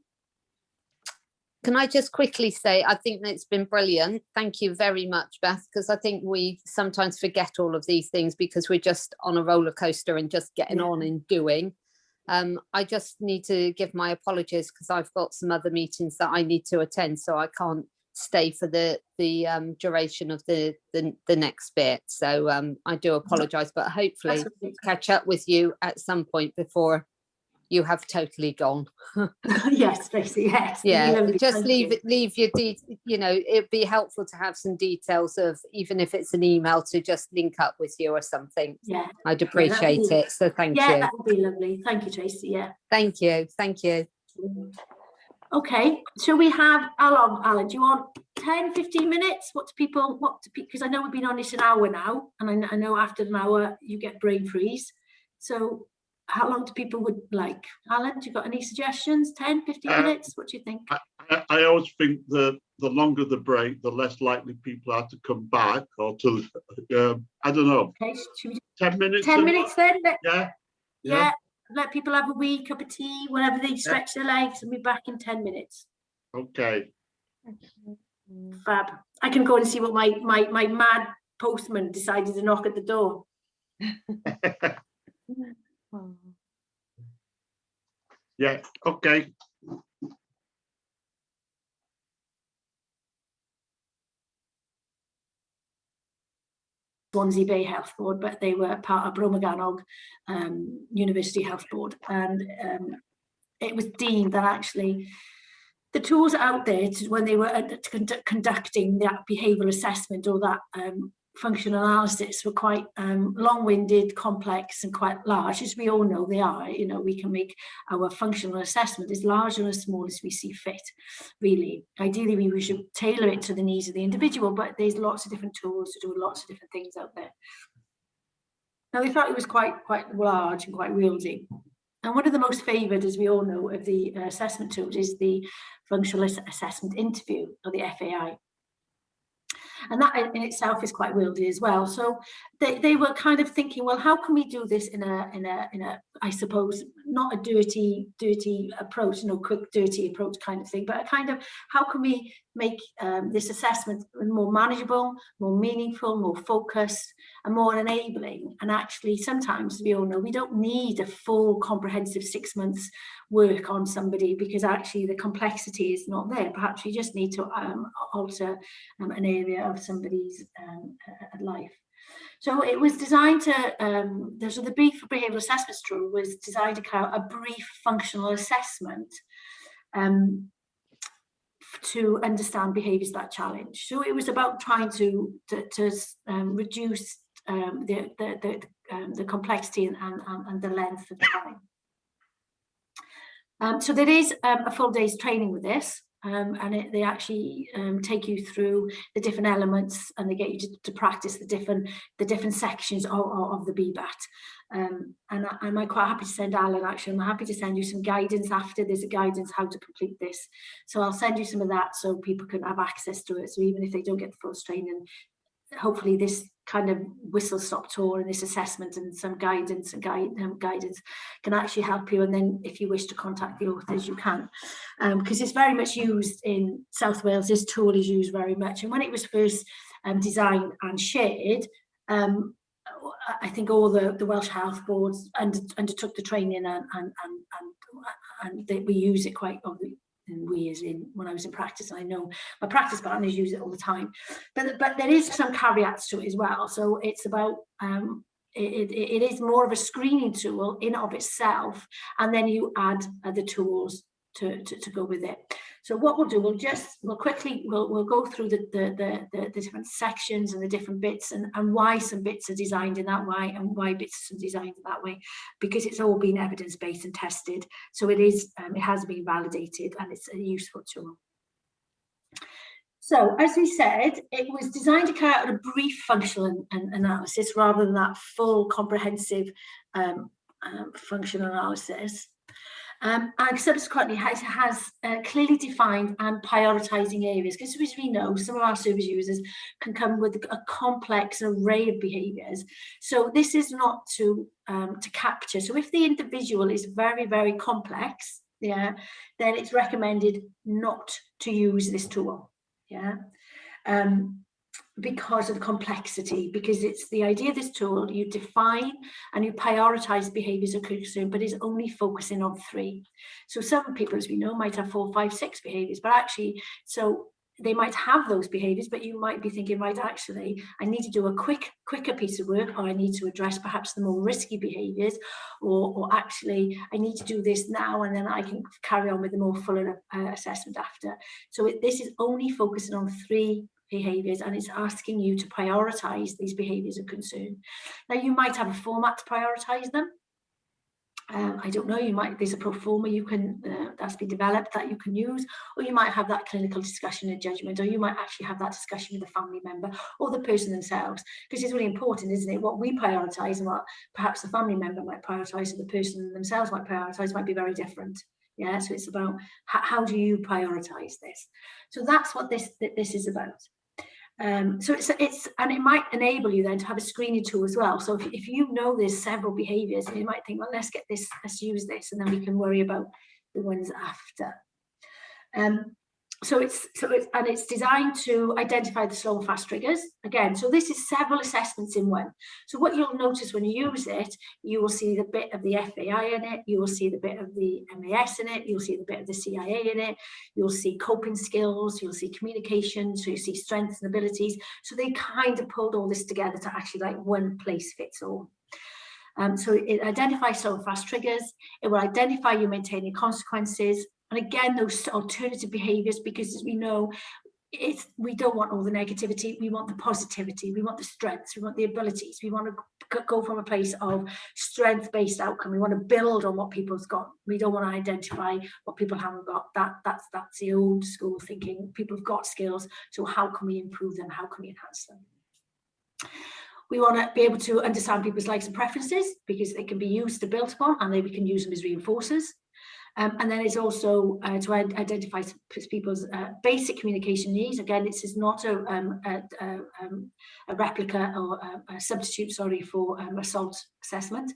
Can I just quickly say, I think that it's been brilliant. Thank you very much, Beth, because I think we sometimes forget all of these things because we're just on a roller coaster and just getting on and doing. I just need to give my apologies because I've got some other meetings that I need to attend, so I can't stay for the duration of the next bit. So I do apologise, but hopefully catch up with you at some point before you have totally gone. Yes, basically, yes. Yeah, just leave your you know, it'd be helpful to have some details of, even if it's an email, to just link up with you or something. Yeah, I'd appreciate it. So thank you. Yeah, that would be lovely. Thank you, Tracy. Yeah. Thank you. Thank you. Okay, so we have Alan, do you want 10, 15 minutes? Because I know we've been on this an hour now, and I know after an hour you get brain freeze. So how long do people would like? Alan, do you got any suggestions? 10, 15 minutes? What do you think? I always think that the longer the break, the less likely people are to come back, or to, I don't know. Okay, should we 10 minutes? 10 minutes then? Yeah. Let people have a wee cup of tea, whatever, they stretch their legs, and be back in 10 minutes. Okay. Fab. I can go and see what my mad postman decided to knock at the door. Yeah, okay. Swansea Bay Health Board, but they were part of Bromoganog University Health Board, and it was deemed that actually the tools out there when they were conducting that behavioural assessment or that functional analysis were quite long-winded, complex, and quite large, as we all know they are. You know, we can make our functional assessment as large or as small as we see fit, really. Ideally, we should tailor it to the needs of the individual, but there's lots of different tools to do lots of different things out there. Now, we thought it was quite large and quite wieldy. And one of the most favoured, as we all know, of the assessment tools is the functional assessment interview, or the FAI. And that in itself is quite wieldy as well. So they were kind of thinking, well, how can we do this in a I suppose, not a dirty approach, no quick dirty approach kind of thing, but a kind of, how can we make this assessment more manageable, more meaningful, more focused, and more enabling? And actually, sometimes we all know we don't need a full comprehensive 6 months work on somebody, because actually the complexity is not there. Perhaps you just need to alter an area of somebody's life. So it was designed to, so the brief behavioural assessment tool was designed to carry out a brief functional assessment to understand behaviours that challenge. So it was about trying to reduce the complexity and the length of time. So there is a full day's training with this. And they actually take you through the different elements, and they get you to practice the different sections of the BBAT. And I'm quite happy to send Alan, actually, I'm happy to send you some guidance after. There's a guidance how to complete this. So I'll send you some of that so people can have access to it. So even if they don't get the full training, hopefully this kind of whistle-stop tour and this assessment and some guidance can actually help you. And then if you wish to contact the authors, you can, because it's very much used in South Wales. This tool is used very much, and when it was first designed and shared, I think all the Welsh Health Boards undertook the training, and we use it quite often. And we, as in when I was in practice, I know my practice partners use it all the time, but there is some caveats to it as well. So it's about it is more of a screening tool in of itself, and then you add the tools to go with it. So what we'll do, we'll go through the different sections and the different bits, and why some bits are designed in that way and why bits are designed in that way, because it's all been evidence-based and tested. So it has been validated, and it's a useful tool. So, as we said, it was designed to carry out a brief functional analysis rather than that full comprehensive functional analysis. And subsequently has clearly defined and prioritising areas, because as we know, some of our service users can come with a complex array of behaviours. So this is not to capture. So if the individual is very, very complex, then it's recommended not to use this tool. Because of the complexity, because it's the idea of this tool, you define and you prioritize behaviors of concern, but is only focusing on 3. So some people, as we know, might have 4, 5, 6 behaviors, but actually, so they might have those behaviors, but you might be thinking, right, actually, I need to do a quicker piece of work, or I need to address perhaps the more risky behaviors, or actually, I need to do this now, and then I can carry on with the more fuller assessment after. So this is only focusing on 3 behaviors, and it's asking you to prioritize these behaviors of concern. Now, you might have a format to prioritize them. I don't know, there's a pro forma that's been developed that you can use, or you might have that clinical discussion and judgment, or you might actually have that discussion with a family member or the person themselves, because it's really important, isn't it? What we prioritize and what perhaps the family member might prioritize or the person themselves might prioritize might be very different. So it's about how do you prioritize this? So that's what this is about. So and it might enable you then to have a screening tool as well. So if you know there's several behaviors, you might think, well, let's use this, and then we can worry about the ones after. So it's designed to identify the slow and fast triggers. Again, so this is several assessments in one. So what you'll notice when you use it, you will see the bit of the FAI in it, you will see the bit of the MAS in it, you'll see the bit of the CIA in it, you'll see coping skills, you'll see communication, so you see strengths and abilities. So they kind of pulled all this together to actually like one place fits all. So it identifies slow and fast triggers. It will identify you maintaining consequences. And again, those alternative behaviours, because as we know, we don't want all the negativity, we want the positivity, we want the strengths, we want the abilities, we want to go from a place of strength-based outcome, we want to build on what people's got, we don't want to identify what people haven't got. That's the old school thinking. People have got skills, so how can we improve them, how can we enhance them? We want to be able to understand people's likes and preferences, because they can be used to build upon, and then we can use them as reinforcers. And then it's also to identify people's basic communication needs. Again, this is not a replica or a substitute, for assault assessment,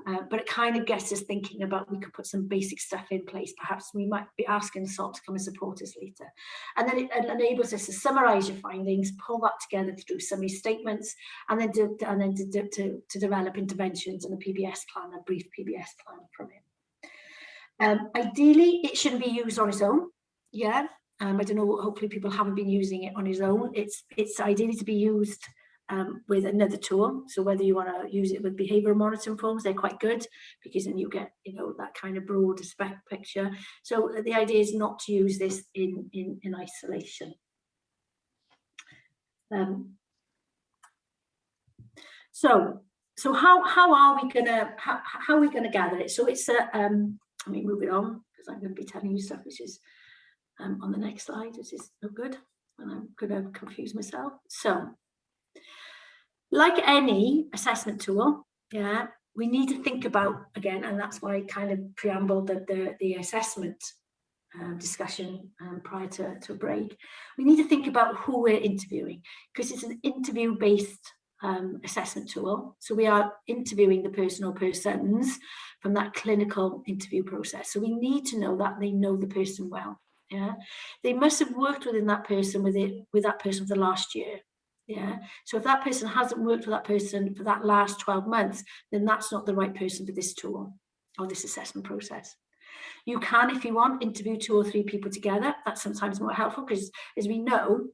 but it kind of gets us thinking about, we could put some basic stuff in place. Perhaps we might be asking assault to come and support us later. And then it enables us to summarise your findings, pull that together through summary statements, and then to develop interventions and a PBS plan, a brief PBS plan from it. Ideally, it shouldn't be used on its own. I don't know, hopefully people haven't been using it on its own. It's ideally to be used with another tool. So whether you want to use it with behavioural monitoring forms, they're quite good, because then you get, that kind of broad picture. So the idea is not to use this in isolation. So how are we gonna gather it? So it's let me move it on, because I'm going to be telling you stuff which is on the next slide, which is no good, and I'm going to confuse myself. So, like any assessment tool, we need to think about, again, and that's why I kind of preambled the assessment discussion prior to a break. We need to think about who we're interviewing, because it's an interview-based assessment tool. So we are interviewing the person or persons from that clinical interview process. So we need to know that they know the person well. They must have worked within that person with that person for the last year. So if that person hasn't worked with that person for that last 12 months, then that's not the right person for this tool or this assessment process. You can, if you want, interview 2 or 3 people together. That's sometimes more helpful, because as we know,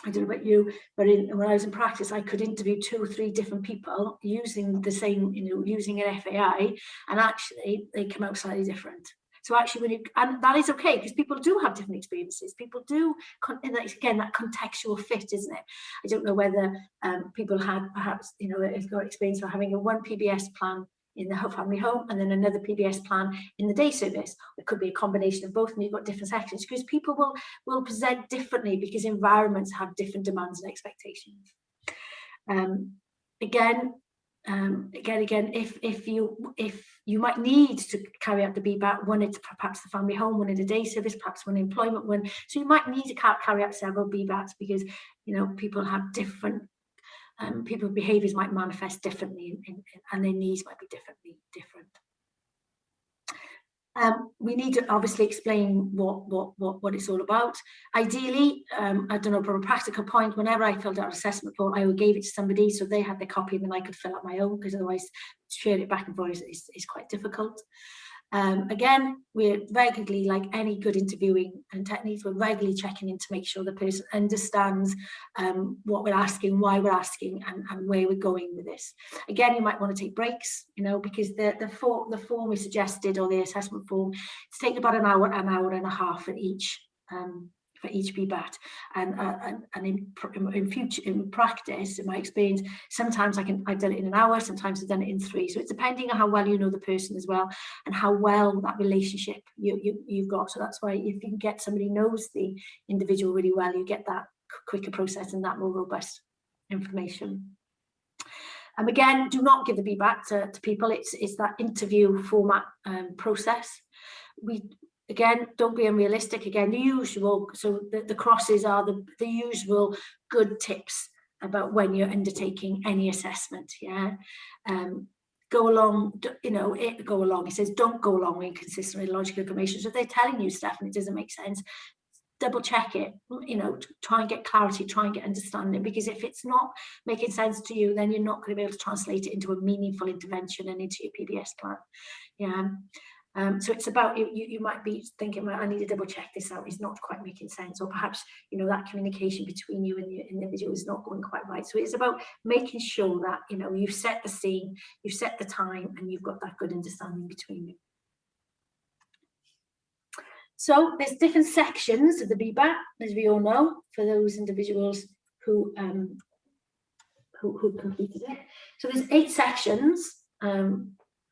I don't know about you, but when I was in practice, I could interview 2 or 3 different people using the same, using an FAI, and actually they come out slightly different. So actually, and that is okay, because people do have different experiences. People do, again, that contextual fit, isn't it? I don't know whether people had perhaps, have got experience of having a one PBS plan in the whole family home and then another PBS plan in the day service. It could be a combination of both, and you've got different sections, because people will present differently because environments have different demands and expectations. Again, if you might need to carry out the BBAT, one it's perhaps the family home, one in a day service, perhaps one employment one. So you might need to carry out several BBATs because people have different people's behaviours might manifest differently, and their needs might be different. We need to obviously explain what it's all about. Ideally, I don't know, from a practical point, whenever I filled out an assessment report, I would give it to somebody so they had the copy and then I could fill out my own, because otherwise share it back and forth is quite difficult. Again, we're regularly, like any good interviewing and techniques, we're regularly checking in to make sure the person understands what we're asking, why we're asking, and where we're going with this. Again, you might want to take breaks, because the form is suggested, or the assessment form, it's taking about an hour and a half for each BBAT, and in practice, in my experience, sometimes I've done it in an hour, sometimes I've done it in 3. So it's depending on how well you know the person as well, and how well that relationship you've got. So that's why if you can get somebody who knows the individual really well, you get that quicker process and that more robust information. Again, do not give the BBAT to people. It's that interview format process. Again, don't be unrealistic. Again, the usual, so the crosses are the usual good tips about when you're undertaking any assessment. Go along, go along. It says don't go along with inconsistent with logical information. So if they're telling you stuff and it doesn't make sense, double check it, try and get clarity, try and get understanding, because if it's not making sense to you, then you're not going to be able to translate it into a meaningful intervention and into your PBS plan. So it's about, you might be thinking, well, I need to double check this out, it's not quite making sense, or perhaps that communication between you and the individual is not going quite right. So it's about making sure that you've set the scene, you've set the time, and you've got that good understanding between you. So there's different sections of the BBAT, as we all know, for those individuals who completed it. So there's 8 sections,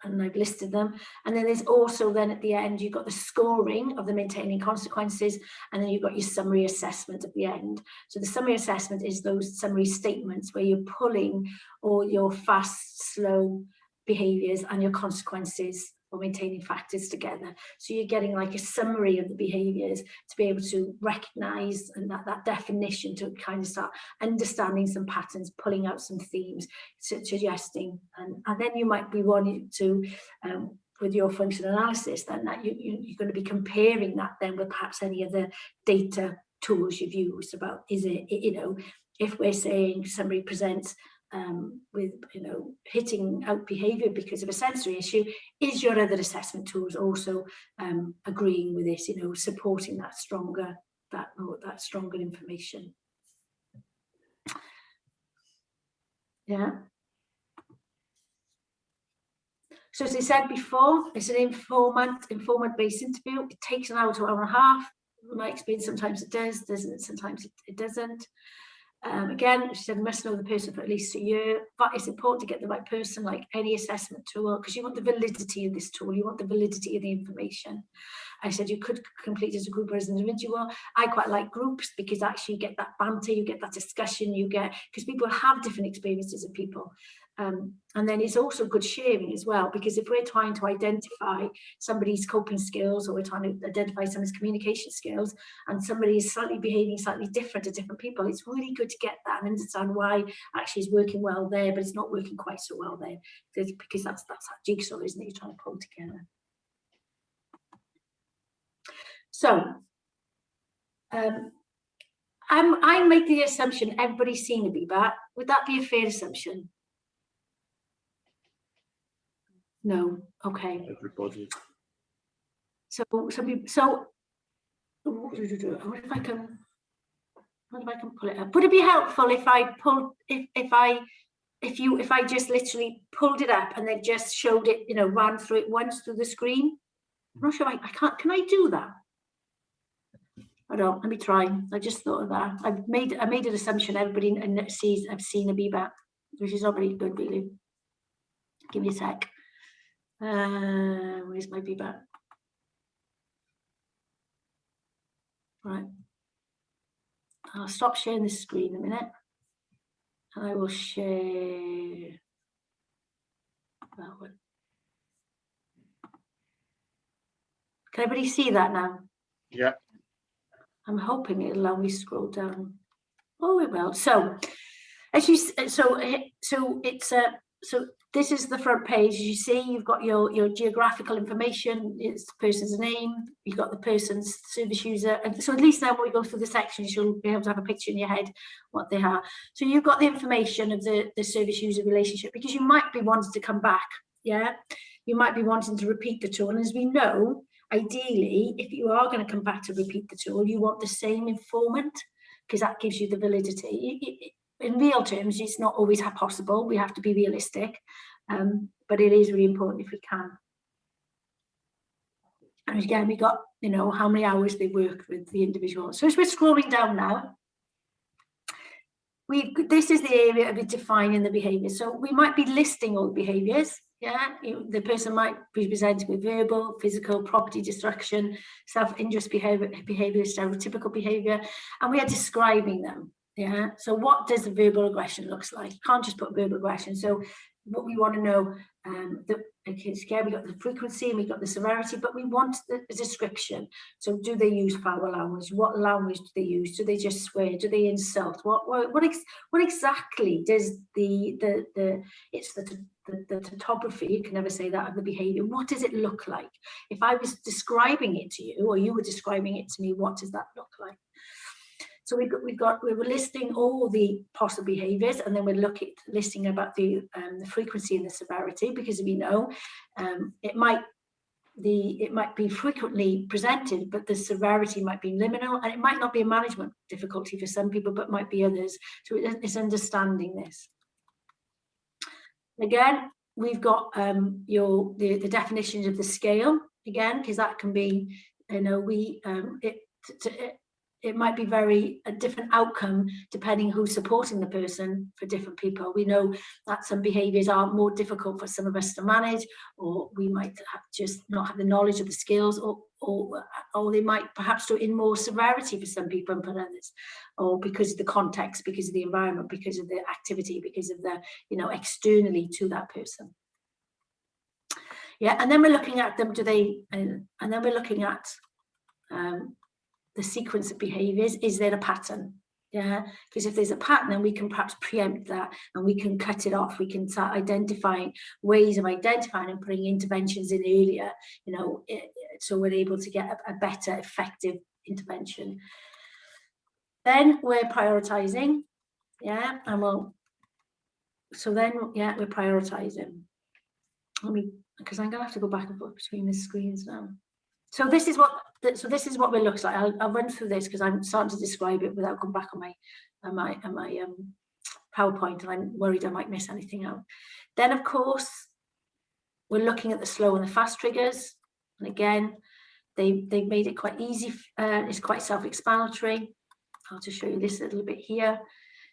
and I've listed them. And then there's also then at the end, you've got the scoring of the maintaining consequences, and then you've got your summary assessment at the end. So the summary assessment is those summary statements where you're pulling all your fast, slow behaviours and your consequences or maintaining factors together. So you're getting like a summary of the behaviours to be able to recognise, and that definition to kind of start understanding some patterns, pulling out some themes, suggesting, and then you might be wanting to, with your function analysis, then that you're going to be comparing that then with perhaps any other data tools you've used about, is it, if we're saying somebody presents with hitting out behaviour because of a sensory issue, is your other assessment tools also agreeing with this, supporting that stronger information? So as I said before, it's an informant-based interview. It takes an hour to an hour and a half. In my experience, sometimes it does, sometimes it doesn't. Again, she said, must know the person for at least a year, but it's important to get the right person, like any assessment tool, because you want the validity of this tool, you want the validity of the information. I said you could complete as a group or as an individual. I quite like groups because actually you get that banter, you get that discussion, because people have different experiences of people. And then it's also good sharing as well, because if we're trying to identify somebody's coping skills, or we're trying to identify somebody's communication skills, and somebody is behaving slightly different to different people, it's really good to get that and understand why actually it's working well there, but it's not working quite so well there, because that's that jigsaw, isn't it, you're trying to pull together. So I make the assumption everybody's seen a BBAT. Would that be a fair assumption? No. Okay. Everybody. So some people. So what if I can? wonder if I can pull it up. Would it be helpful if I pulled, if I just literally pulled it up and then just showed it, you know, ran through it once through the screen? I'm not sure I can't, can I do that? I don't, let me try. I just thought of that. I made an assumption everybody sees, I've seen a BBAT, which is not very good really. Give me a sec. Where's my BBAT? Right. I'll stop sharing the screen a minute. And I will share that one. Can everybody see that now? Yeah. I'm hoping it'll allow me to scroll down. Oh, it will. So, as you so this is the front page. As you see, you've got your geographical information. It's the person's name. You've got the person's service user, and so at least now when we go through the sections, you'll be able to have a picture in your head what they are. So you've got the information of the service user relationship, because you might be wanting to come back. Yeah, you might be wanting to repeat the tool, and as we know, ideally, if you are going to come back to repeat the tool, you want the same informant, because that gives you the validity. In real terms, it's not always possible. We have to be realistic, but it is really important if we can. And again, we got, you know, how many hours they worked with the individual. So as we're scrolling down now, this is the area of defining the behaviour. So we might be listing all the behaviours. Yeah, the person might be presenting with verbal, physical, property destruction, self-injurious behaviour, stereotypical behaviour, and we are describing them. Yeah, so what does the verbal aggression looks like? You can't just put verbal aggression. So what we want to know, okay, we got the frequency and we got the severity, but we want the description. So do they use foul language? What language do they use? Do they just swear? Do they insult? What exactly does the topography, you can never say that, of the behaviour, what does it look like? If I was describing it to you, or you were describing it to me, what does that look like? So we were listing all the possible behaviours, and then we're listing about the frequency and the severity, because we know it might be frequently presented, but the severity might be liminal, and it might not be a management difficulty for some people, but might be others. So it's understanding this. Again, we've got the definitions of the scale again, because that can be, you know, it might be a different outcome depending who's supporting the person for different people. We know that some behaviours are more difficult for some of us to manage, or we might just not have the knowledge of the skills, or they might perhaps do it in more severity for some people and for others, or because of the context, because of the environment, because of the activity, because of the, you know, externally to that person. Yeah, and then we're looking at them, and then we're looking at the sequence of behaviours. Is there a pattern? Yeah, because if there's a pattern, then we can perhaps preempt that and we can cut it off. We can start identifying ways of identifying and putting interventions in earlier, you know, so we're able to get a better, effective intervention. Then we're prioritising. Yeah, and we're prioritising. Because I'm going to have to go back and forth between the screens now. So this is what it looks like. I'll run through this because I'm starting to describe it without going back on my PowerPoint, and I'm worried I might miss anything out. Then, of course, we're looking at the slow and the fast triggers, and again, they've made it quite easy. It's quite self-explanatory. I'll just show you this a little bit here.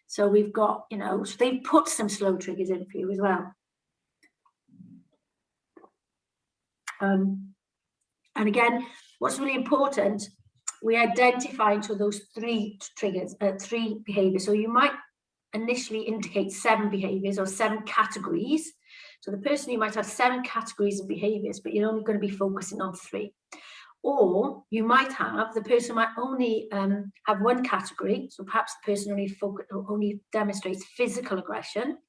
So we've got, you know, so they've put some slow triggers in for you as well. And again, what's really important, we identify into those three triggers, three behaviours. So you might initially indicate 7 behaviours or 7 categories. So the person, you might have 7 categories of behaviours, but you're only going to be focusing on 3. Or you might have, the person might only have 1 category. So perhaps the person only demonstrates physical aggression,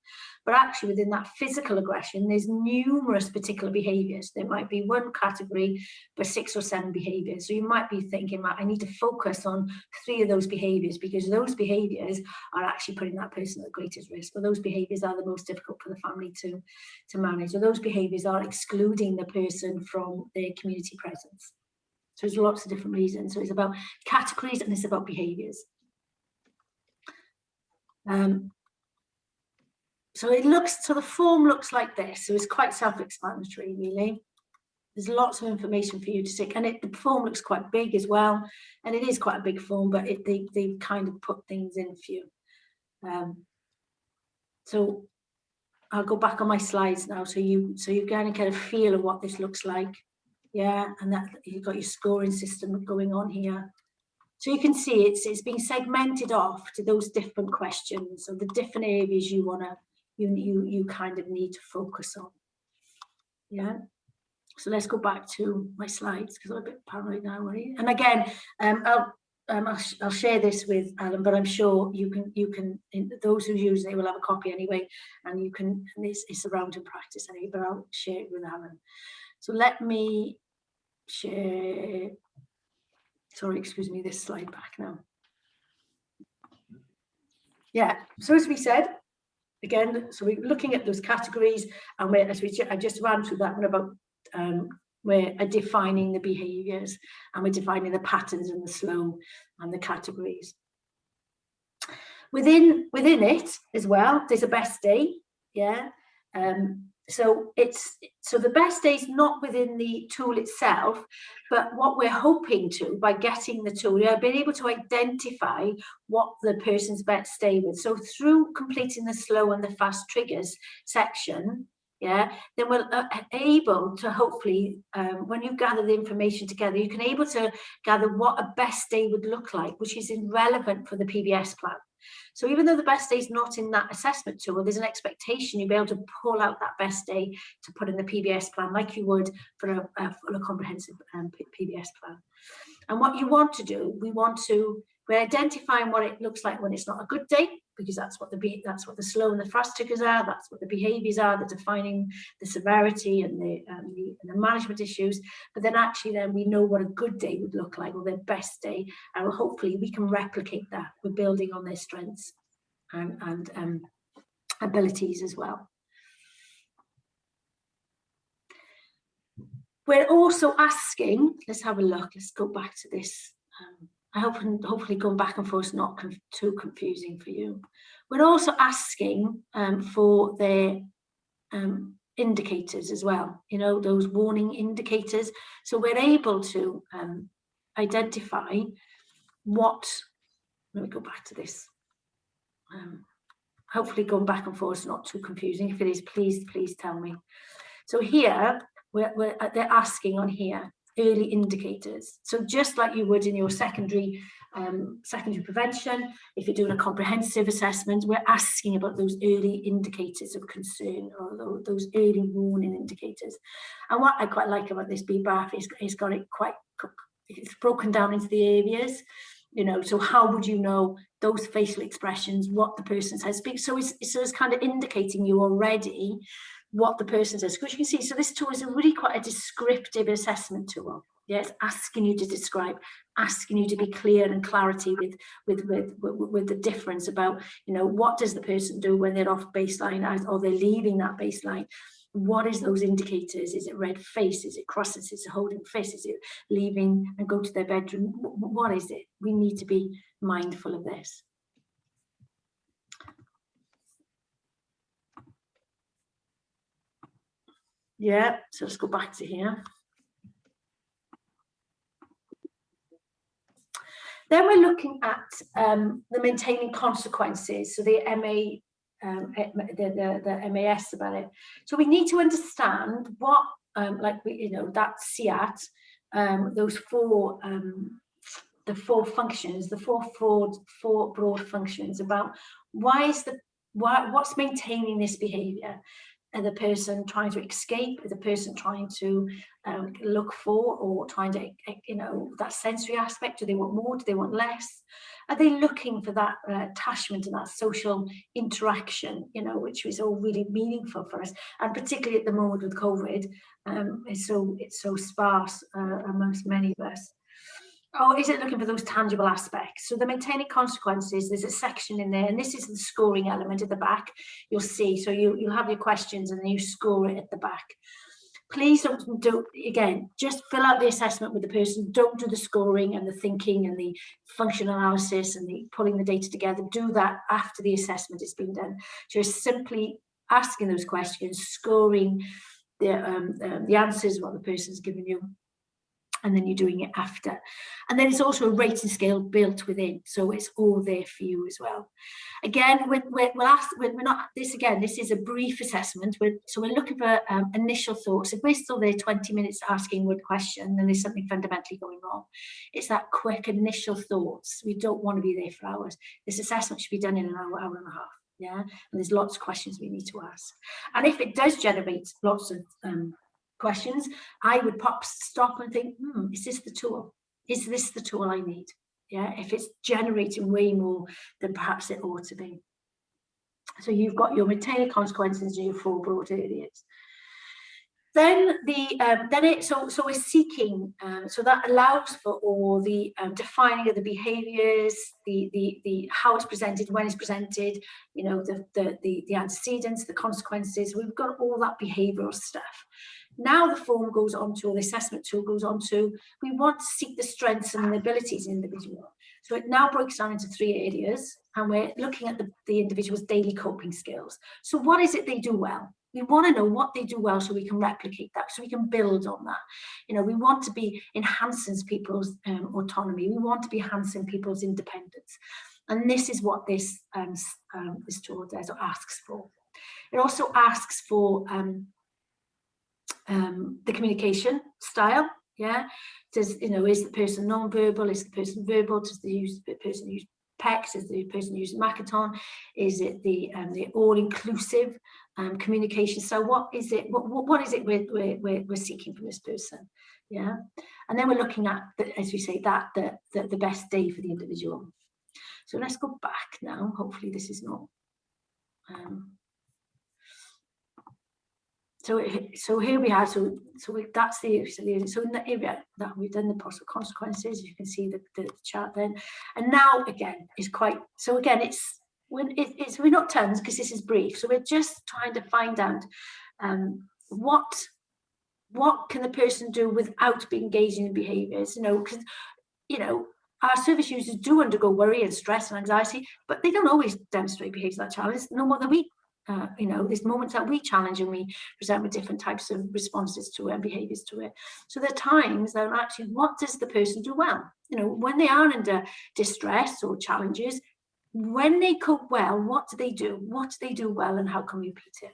but actually within that physical aggression, there's numerous particular behaviours. There might be 1 category, but 6 or 7 behaviours. So you might be thinking, right, I need to focus on 3 of those behaviours, because those behaviours are actually putting that person at the greatest risk, or those behaviours are the most difficult for the family to manage, or those behaviours are excluding the person from their community presence. So there's lots of different reasons. So it's about categories and it's about behaviours. So the form looks like this. So it's quite self-explanatory, really. There's lots of information for you to take, and the form looks quite big as well. And it is quite a big form, but they kind of put things in for you. So I'll go back on my slides now, so you kind of get a feel of what this looks like. Yeah, and that you've got your scoring system going on here. So you can see it's being segmented off to those different questions, or the different areas you kind of need to focus on. Yeah. So let's go back to my slides, because I'm a bit paranoid now. And again, I'll share this with Alan, but I'm sure you can those who use it will have a copy anyway, and you can. And it's around in practice anyway, but I'll share it with Alan. So let me share. Sorry, excuse me. This slide back now. Yeah. So as we said, again, so we're looking at those categories, and I just ran through that one about. We're defining the behaviours, and we're defining the patterns and the slow and the categories. Within it as well, there's a best day. Yeah. So the best day is not within the tool itself, but what we're hoping to, by getting the tool, we're being able to identify what the person's best day was. So through completing the slow and the fast triggers section, yeah, then we're able to hopefully, when you gather the information together, you can able to gather what a best day would look like, which is relevant for the PBS plan. So even though the best day is not in that assessment tool, there's an expectation you'll be able to pull out that best day to put in the PBS plan, like you would for a comprehensive PBS plan. And what you want to do, we're identifying what it looks like when it's not a good day, because that's what the slow and the fast triggers are. That's what the behaviours are. They're defining the severity and the management issues. But then we know what a good day would look like, or their best day, and hopefully we can replicate that. We're building on their strengths and abilities as well. We're also asking. Let's have a look. Let's go back to this. I hope hopefully going back and forth is not too confusing for you. We're also asking for their indicators as well, those warning indicators. So we're able to identify what, let me go back to this. Hopefully going back and forth is not too confusing. If it is, please tell me. So here, they're asking on here, early indicators. So just like you would in your secondary prevention, if you're doing a comprehensive assessment, we're asking about those early indicators of concern, or those early warning indicators. And what I quite like about this BBAF is it's got it it's broken down into the areas. So how would you know those facial expressions, what the person says? So it's kind of indicating you already what the person says. Because you can see, so this tool is really quite a descriptive assessment tool. Yeah, it's asking you to describe, asking you to be clear and clarity with the difference about, what does the person do when they're off baseline or they're leaving that baseline? What is those indicators? Is it red face? Is it crosses? Is it holding fist? Is it leaving and go to their bedroom? What is it? We need to be mindful of this. Yeah, so let's go back to here. Then we're looking at the maintaining consequences, so the the MAS about it. So we need to understand what, that SEAT, those four, the four functions, the four broad functions about what's maintaining this behaviour. The person trying to escape, the person trying to look for, or trying to, that sensory aspect. Do they want more? Do they want less? Are they looking for that attachment and that social interaction, which is all really meaningful for us? And particularly at the moment with COVID, it's so sparse amongst many of us. Or is it looking for those tangible aspects? So the maintaining consequences, there's a section in there, and this is the scoring element at the back. You'll see, so you'll have your questions and then you score it at the back. Please don't do, again, just fill out the assessment with the person. Don't do the scoring and the thinking and the functional analysis and the pulling the data together. Do that after the assessment has been done. Just simply asking those questions, scoring the answers, what the person's given you, and then you're doing it after. And then it's also a rating scale built within, so it's all there for you as well. Again, this is a brief assessment. So we're looking for initial thoughts. If we're still there 20 minutes asking one question, then there's something fundamentally going wrong. It's that quick initial thoughts. We don't want to be there for hours. This assessment should be done in an hour, hour and a half. Yeah, and there's lots of questions we need to ask. And if it does generate lots of questions, I would stop and think, is this the tool? Is this the tool I need? Yeah, if it's generating way more than perhaps it ought to be. So you've got your retainer consequences and your 4 broad areas. Then so we're seeking, so that allows for all the defining of the behaviours, the how it's presented, when it's presented, you know, the antecedents, the consequences. We've got all that behavioural stuff. Now the form goes on to, or the assessment tool goes on to, we want to seek the strengths and the abilities in the individual. So it now breaks down into 3 areas, and we're looking at the individual's daily coping skills. So what is it they do well? We want to know what they do well so we can replicate that, so we can build on that. You know, we want to be enhancing people's autonomy. We want to be enhancing people's independence. And this is what this tool does, or asks for. It also asks for the communication style. Yeah, does, you know, is the person non-verbal? Is the person verbal? Does the person use PECs? Is the person using Makaton? Is it the all-inclusive communication? So what is it? What is it we're seeking from this person? Yeah, and then we're looking at, as we say, the best day for the individual. So let's go back now. Hopefully this is not. So here we are. So that's so in the area that we've done the possible consequences. You can see the chart then, and now again it's quite. So again, we're not tons because this is brief. So we're just trying to find out what can the person do without being engaging in behaviours. You know, because our service users do undergo worry and stress and anxiety, but they don't always demonstrate behaviours that challenge, no more than we. There's moments that we challenge and we present with different types of responses to it and behaviours to it. So there are times that actually, what does the person do well? You know, when they are under distress or challenges, when they cope well, what do they do? What do they do well, and how can we repeat it?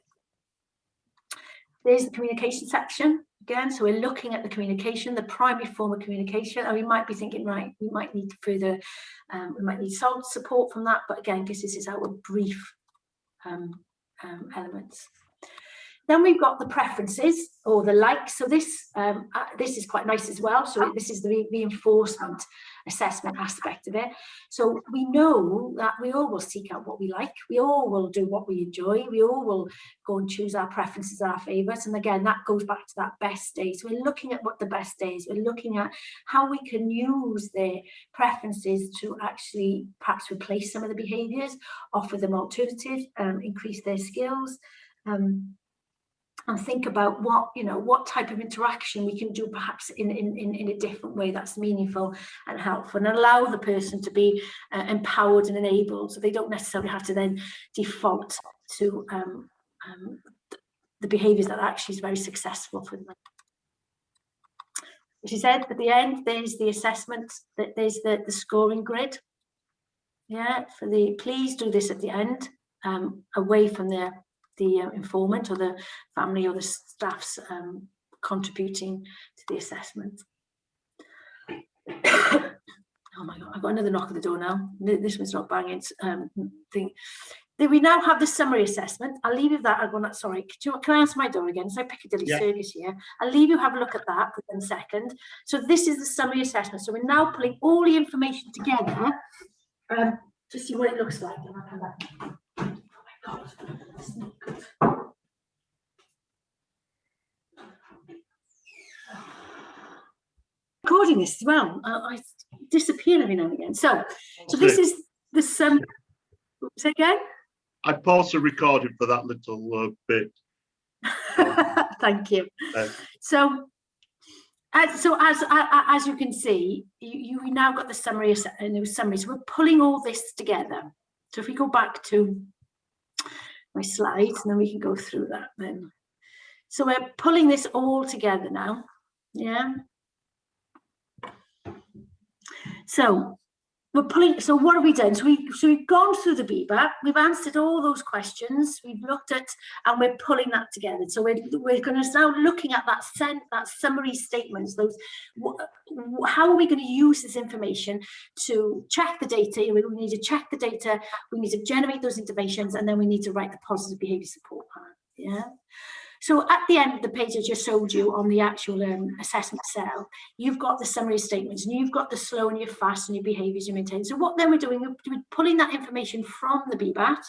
There's the communication section again. So we're looking at the communication, the primary form of communication, and we might be thinking, right, we might need further, we might need some support from that. But again, because this is our brief elements. Then we've got the preferences or the likes. So this is quite nice as well. So this is the reinforcement assessment aspect of it. So we know that we all will seek out what we like. We all will do what we enjoy. We all will go and choose our preferences, our favourites. And again, that goes back to that best day. So we're looking at what the best day is. We're looking at how we can use their preferences to actually perhaps replace some of the behaviours, offer them alternatives, increase their skills. And think about what type of interaction we can do perhaps in a different way that's meaningful and helpful, and allow the person to be empowered and enabled, so they don't necessarily have to then default to the behaviours that actually is very successful for them. As you said, at the end, there's the assessment, there's the scoring grid. Yeah, please do this at the end, away from the informant or the family or the staff's contributing to the assessment. Oh my God, I've got another knock at the door now. This one's not banging. Thing. We now have the summary assessment. I'll leave you with that. Sorry, can I answer my door again? So Piccadilly Circus here. I'll leave you have a look at that for 1 second. So this is the summary assessment. So we're now pulling all the information together to see what it looks like. And I'll come back. Oh my God, that's not good. Recording this as well. I disappear every now and again. So this is the sum. Say again. I paused the recording for that little bit. Thank you. So as you can see, you now got the summary. So we're pulling all this together. So if we go back to my slides, and then we can go through that then. So we're pulling this all together now. Yeah. So we're pulling, so what have we done? So we've gone through the BBAT, we've answered all those questions, we've looked at, and we're pulling that together. So we're going to start looking at that summary statements, those, how are we going to use this information to check the data? We need to check the data, we need to generate those interventions, and then we need to write the positive behaviour support plan. Yeah. So at the end of the page I just showed you on the actual assessment cell, you've got the summary statements, and you've got the slow and your fast and your behaviours you maintain. So what then we're doing, we're pulling that information from the BBAT,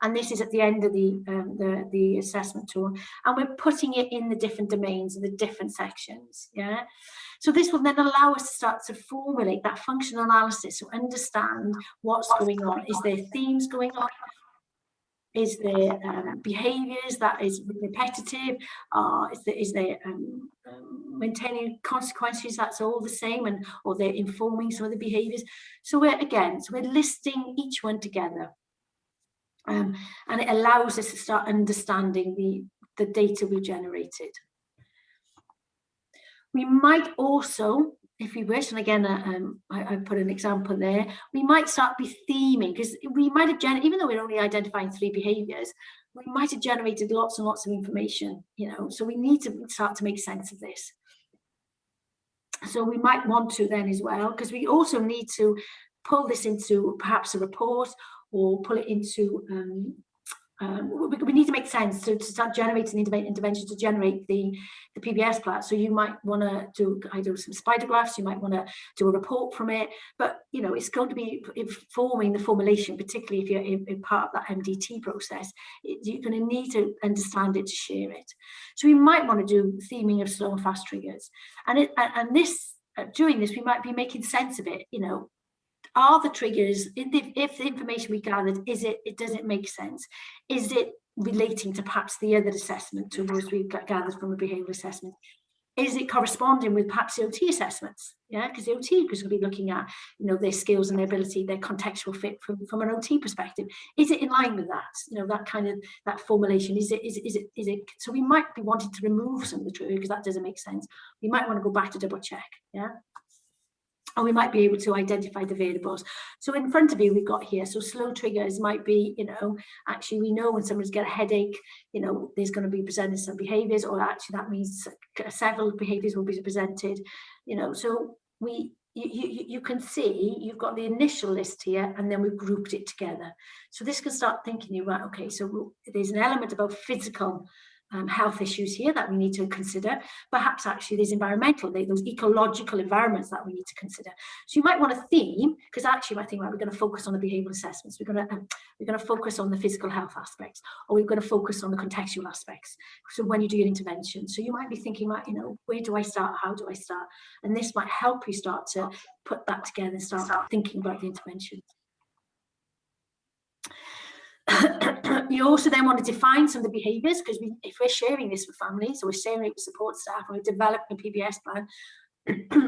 and this is at the end of the assessment tool, and we're putting it in the different domains and the different sections. Yeah. So this will then allow us to start to formulate that functional analysis, to understand what's going on. Is there themes going on? Is there behaviours that is repetitive? Is there maintaining consequences that's all the same, or they're informing some of the behaviours? So we're listing each one together, and it allows us to start understanding the data we generated. We might also, if we wish, and again, I put an example there, we might start be theming, because we might have, even though we're only identifying 3 behaviours, we might have generated lots and lots of information, you know, so we need to start to make sense of this. So we might want to then as well, because we also need to pull this into perhaps a report, or pull it into, we need to make sense to start generating interventions to generate the PBS plan. So you might want to do some spider graphs, you might want to do a report from it, but you know, it's going to be informing the formulation, particularly if you're in part of that MDT process. You're going to need to understand it to share it. So we might want to do theming of slow and fast triggers, and doing this, we might be making sense of it. You know, are the triggers, if the information we gathered, does it make sense? Is it relating to perhaps the other assessment tools we've gathered from a behavioural assessment? Is it corresponding with perhaps the OT assessments? Yeah, because the OT is going to be looking at, you know, their skills and their ability, their contextual fit from an OT perspective. Is it in line with that? You know, that kind of, that formulation, is it? So we might be wanting to remove some of the triggers because that doesn't make sense. We might want to go back to double check. Yeah. And we might be able to identify the variables. So in front of you, we've got here, so slow triggers might be, you know, actually we know when someone's got a headache, you know, there's going to be presented some behaviours, or actually that means several behaviours will be presented, you know. So you can see you've got the initial list here, and then we've grouped it together. So this can start thinking, right, okay, so there's an element about physical health issues here that we need to consider. Perhaps actually there's environmental, those ecological environments that we need to consider. So you might want to theme, because actually you might think, right, we're going to focus on the behavioural assessments, we're going to focus on the physical health aspects, or we're going to focus on the contextual aspects. So when you do your intervention, so you might be thinking, right, you know, where do I start? How do I start? And this might help you start to put that together and start thinking about the interventions. You also then want to define some of the behaviours, because if we're sharing this with families, or we're sharing it with support staff, and we're developing a PBS plan,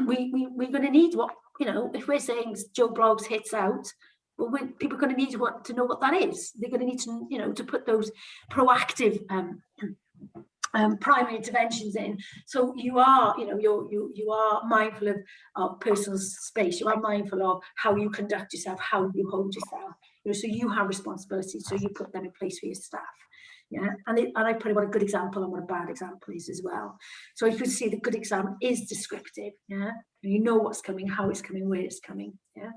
we're going to need what, you know, if we're saying Joe Bloggs hits out, well, people are going to need to know what that is. They're going to need to, you know, to put those proactive primary interventions in. So you are, you know, you are mindful of personal space. You are mindful of how you conduct yourself, how you hold yourself. You know, so you have responsibility, so you put them in place for your staff. Yeah, and I put what a good example and what a bad example is as well. So if you see, the good example is descriptive. Yeah, you know what's coming, how it's coming, where it's coming. Yeah.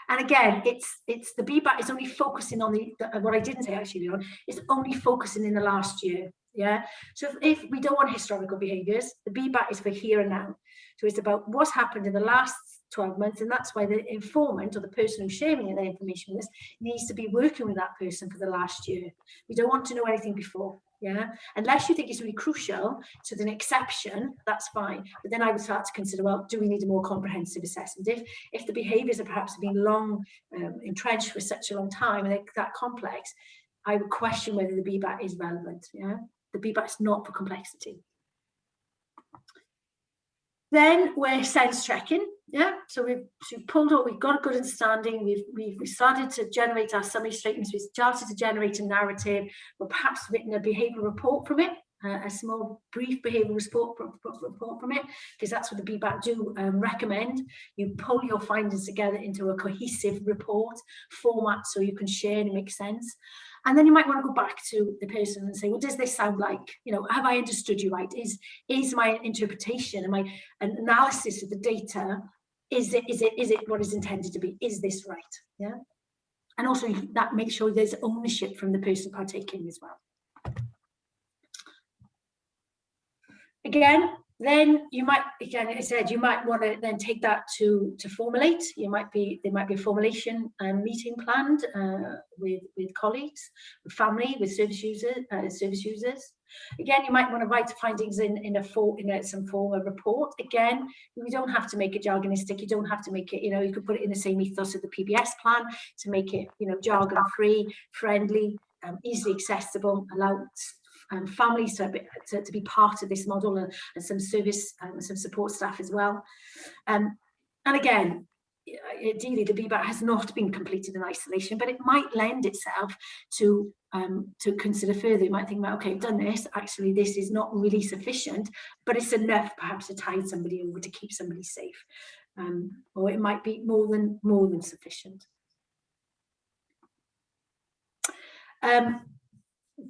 And again, it's the BBAT is only focusing on what I didn't say actually, Leon, it's only focusing in the last year. Yeah. So if we don't want historical behaviours, the BBAT is for here and now. So it's about what's happened in the last 12 months, and that's why the informant, or the person who's sharing their information with us, needs to be working with that person for the last year. We don't want to know anything before. Yeah, unless you think it's really crucial, so an exception, that's fine. But then I would start to consider, well, do we need a more comprehensive assessment? If the behaviours are perhaps been long entrenched for such a long time, and they're that complex, I would question whether the BBAT is relevant. Yeah. The BBAT is not for complexity. Then we're sense checking. Yeah, so we've pulled up, we've got a good understanding, we've started to generate our summary statements, we've started to generate a narrative, or perhaps written a behavioural report from it, a small brief behavioural report from it, because that's what the BBAT do recommend. You pull your findings together into a cohesive report format so you can share and it makes sense. And then you might want to go back to the person and say, well, does this sound like, you know, have I understood you right? Is my interpretation and my analysis of the data, is it what is intended to be? Is this right? Yeah. And also that makes sure there's ownership from the person partaking as well. Again, then you might, again, as I said, you might want to then take that to formulate. There might be a formulation meeting planned with colleagues, with family, with service users. Again, you might want to write the findings in some form of report. Again, you don't have to make it jargonistic. You don't have to make it, you know, you could put it in the same ethos of the PBS plan to make it, you know, jargon free, friendly, easily accessible, allow families to be part of this model, and some service and some support staff as well. And again, ideally the BBAT has not been completed in isolation, but it might lend itself to consider further. You might think about, okay, I've done this, actually this is not really sufficient, but it's enough perhaps to tide somebody over, to keep somebody safe, or it might be more than sufficient.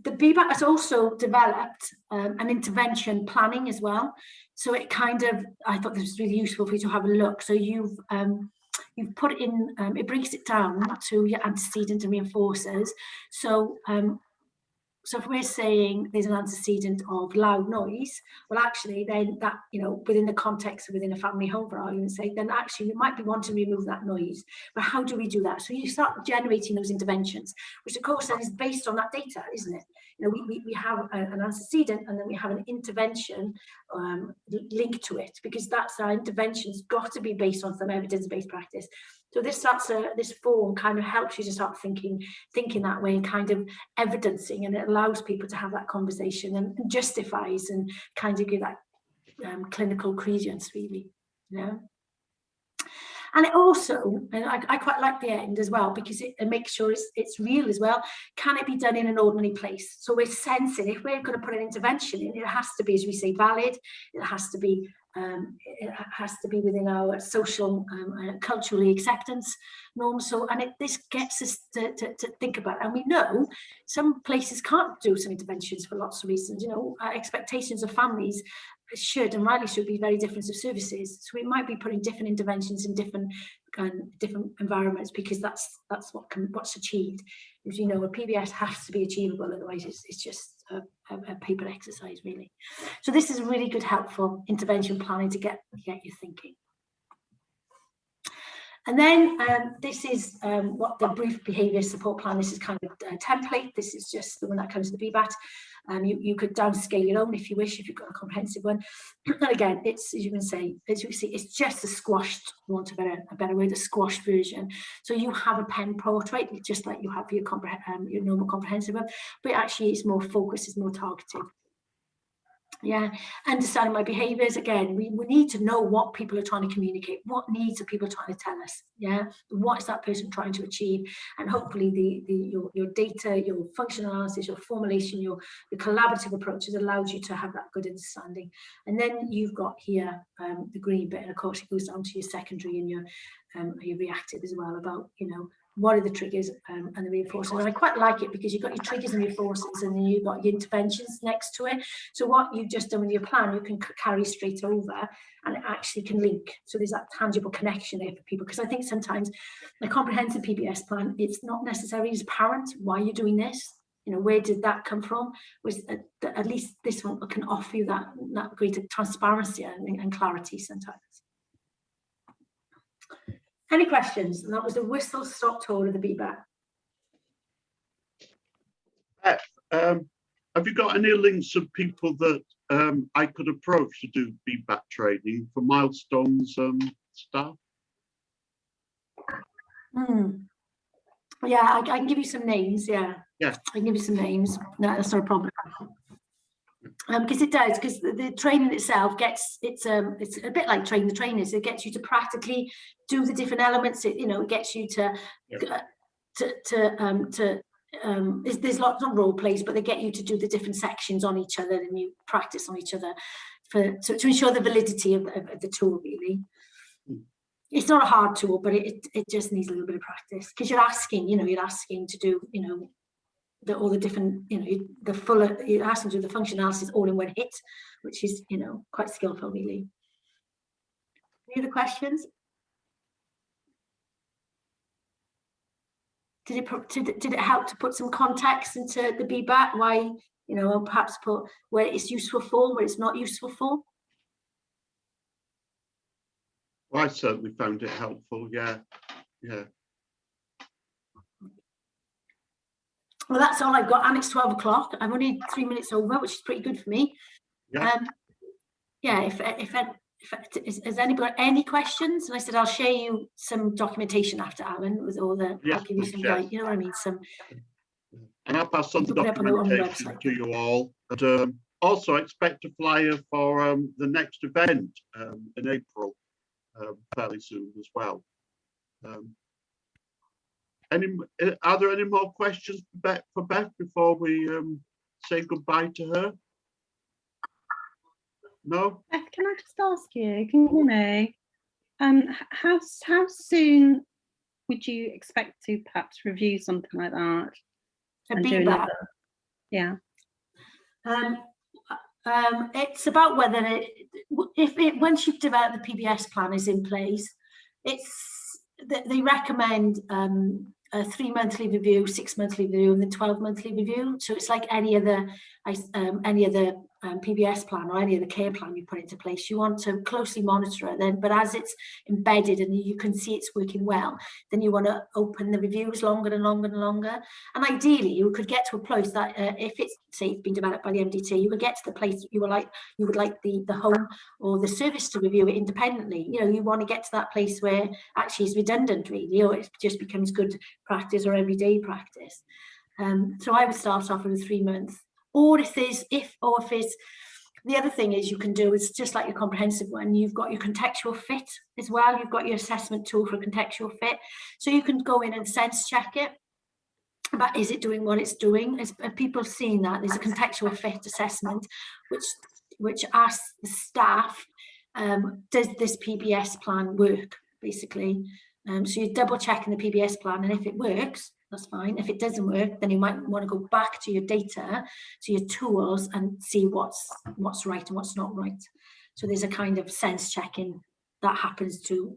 The BBAT has also developed an intervention planning as well. So it kind of, I thought this was really useful for you to have a look. So you've put it in, it breaks it down to your antecedent and reinforcers. So so if we're saying there's an antecedent of loud noise, well, actually, then that, you know, within the context of within a family home, for argument's sake, then actually we might be wanting to remove that noise. But how do we do that? So you start generating those interventions, which of course then is based on that data, isn't it? You know, we have an antecedent and then we have an intervention linked to it, because that's our intervention's got to be based on some evidence-based practice. So this form kind of helps you to start thinking that way, and kind of evidencing, and it allows people to have that conversation and justifies and kind of give that clinical credence, really, you know. And it also, and I quite like the end as well, because it makes sure it's real as well. Can it be done in an ordinary place? So we're sensing, if we're going to put an intervention in, it has to be, as we say, valid. It has to be within our social, culturally acceptance norms. So, and this gets us to think about it. And we know some places can't do some interventions for lots of reasons. You know, our expectations of families should and rightly should be very different of services. So we might be putting different interventions in different environments, because that's what's achieved. As you know, a PBS has to be achievable, otherwise it's just a paper exercise, really. So this is a really good, helpful intervention planning to get you thinking. And then this is what the brief behaviour support plan, this is kind of a template. This is just the one that comes to the BBAT. You could downscale your own if you wish, if you've got a comprehensive one. And again, it's, as you can say, as you see, it's just a squashed, want a better word, a squashed version. So you have a pen portrait, just like you have your normal comprehensive one, but actually it's more focused, it's more targeted. Yeah, understanding my behaviours. Again, we need to know what people are trying to communicate, what needs are people trying to tell us. Yeah, what is that person trying to achieve? And hopefully your data, your functional analysis, your formulation, your collaborative approaches allows you to have that good understanding. And then you've got here the green bit, and of course it goes down to your secondary and your reactive as well, about, you know, what are the triggers and the reinforcers. And I quite like it, because you've got your triggers and reinforcers, and then you've got your interventions next to it. So what you've just done with your plan, you can carry straight over, and it actually can link. So there's that tangible connection there for people, because I think sometimes the comprehensive PBS plan, it's not necessarily as apparent why you're doing this. You know, where did that come from? Was at least this one can offer you that greater transparency and clarity sometimes. Any questions? And that was the whistle-stop tour of the BBAT. Beth, have you got any links of people that I could approach to do BBAT training for milestones stuff? Yeah, I can give you some names. Yeah, yeah, I can give you some names. No, that's not a problem. because it does, because the training itself it's a bit like train the trainers. It gets you to practically do the different elements. It gets you to there's lots of role plays, but they get you to do the different sections on each other, and you practice on each other to ensure the validity of the tool. Really, it's not a hard tool, but it just needs a little bit of practice, because you're asking to do all the different, the fuller, you're asking to do the functionalities all in one hit, which is quite skillful, really. Any other questions? Did it help to put some context into the BBAT? Why, perhaps put where it's useful for, where it's not useful for? Well, I certainly found it helpful. Yeah. Well, that's all I've got, and it's 12 o'clock. I'm only 3 minutes over, which is pretty good for me. Yeah. Has anybody got any questions? And I said I'll share you some documentation after, Alan, with all the. Yes, I'll give you some guide. You know what I mean? And I'll pass on the Put it up on the documentation website. to you all. But also expect a flyer for the next event in April, fairly soon as well. Are there any more questions for Beth before we say goodbye to her? No? Beth, can I just ask you, can you hear me? How soon would you expect to perhaps review something like that? And do another? Yeah. It's about whether once you've developed the PBS plan is in place, they recommend a 3 monthly review, 6 monthly review, and then 12 monthly review. So it's like any other PBS plan or any other care plan you put into place. You want to closely monitor it then, but as it's embedded and you can see it's working well, then you want to open the reviews longer and longer and longer. And ideally, you could get to a place that if it's, say, it's been developed by the MDT, you would get to the place you would like the home or the service to review it independently. You want to get to that place where actually it's redundant, really, or it just becomes good practice or everyday practice. So I would start off with a 3 month. Or if it's the other thing is you can do is just like your comprehensive one, you've got your contextual fit as well. You've got your assessment tool for contextual fit. So you can go in and sense check it. But is it doing what it's doing? As people seen that, there's a contextual fit assessment, which asks the staff, does this PBS plan work, basically? So you're double checking the PBS plan, and if it works, that's fine. If it doesn't work, then you might want to go back to your data, to your tools, and see what's right and what's not right. So there's a kind of sense checking that happens to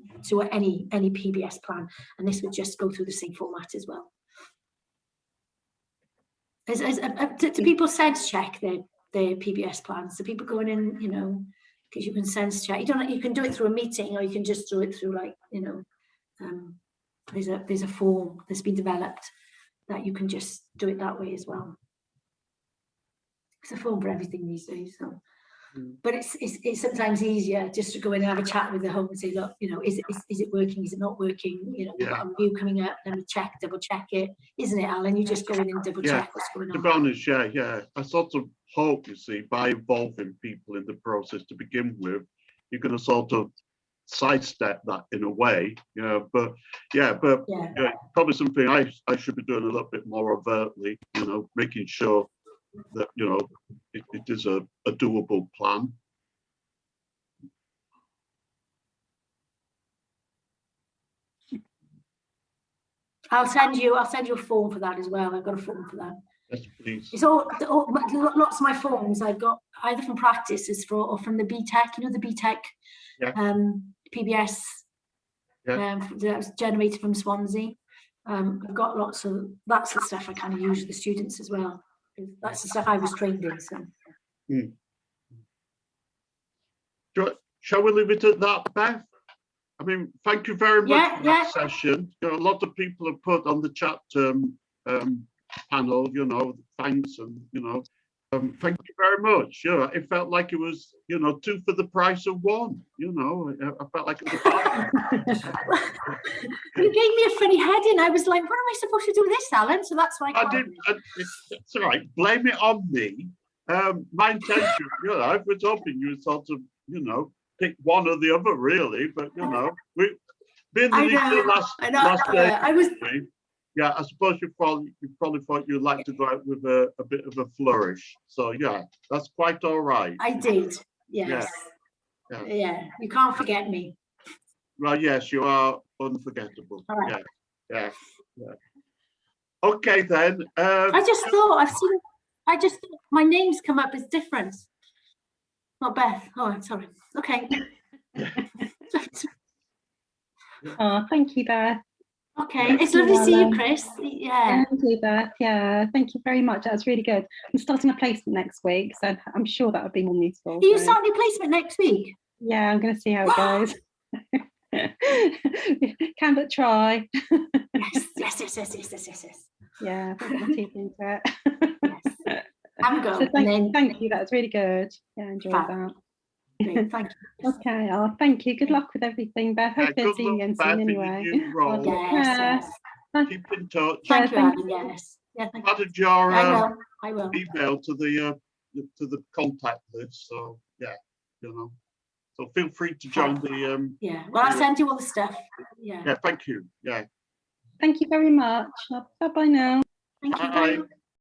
any PBS plan, and this would just go through the same format as well. Do people sense check their PBS plans? So people going in, because you can sense check. You can do it through a meeting, or you can just do it through there's a form that's been developed that you can just do it that way as well. It's a form for everything these days. So, but it's sometimes easier just to go in and have a chat with the home and say, look, is it working? Is it not working? We've got a review coming up. Let me double check it. Isn't it, Alan? You just go in and double check what's going on. To be honest, yeah. I sort of hope, you see, by involving people in the process to begin with, you're going to sort of sidestep that in a way, but probably something I should be doing a little bit more overtly, making sure that it is a doable plan. I'll send you a form for that as well. I've got a form for that. Yes, please. It's all lots of my forms I've got either from practices or from the BTEC, the BTEC PBS that was generated from Swansea. I've got that's the stuff I kind of use with the students as well. That's the stuff I was trained in. So. Shall we leave it at that, Beth? I mean, thank you very much for that session. A lot of people have put on the chat panel, thanks, and thank you very much. It felt like it was, 2 for the price of 1. I felt like it was You gave me a funny heading. I was like, what am I supposed to do with this, Alan? So that's why I did. It's all right. Blame it on me. My intention, I was hoping you would sort of, pick one or the other, really. But we being the last day. I was. Yeah, I suppose you probably thought you'd like to go out with a bit of a flourish. So yeah, that's quite all right. I did. Yes. Yeah. You can't forget me. Well, yes, you are unforgettable. All right. Yeah. Okay then. I just thought my name's come up as different. Not Beth. Oh, sorry. Okay. Oh, thank you, Beth. Okay. It's lovely to see you, Chris. Yeah. Thank you, Beth. Yeah, thank you very much. That's really good. I'm starting a placement next week, so I'm sure that would be more useful. Are you so- starting your placement next week? Yeah, I'm going to see how it goes. Can but try. Yes. Yeah, I'll get my teeth into it. Yes. Have a go. So and then, thank you. That was really good. Yeah, I enjoyed Fab. that. great, thank you. Okay. Oh, thank you. Good luck with everything, Beth. Hope Yeah, to good see you luck, again Beth, soon in your anyway. new role. Yes. Keep in touch. Thank you, thank Alan. Yes. Yeah, thank Added your I will. email to the contact list. So yeah, So feel free to join the Yeah. Well, I'll send you all the stuff. Yeah. Yeah, thank you. Yeah. Thank you very much. Bye bye now. Thank you. Bye. Bye.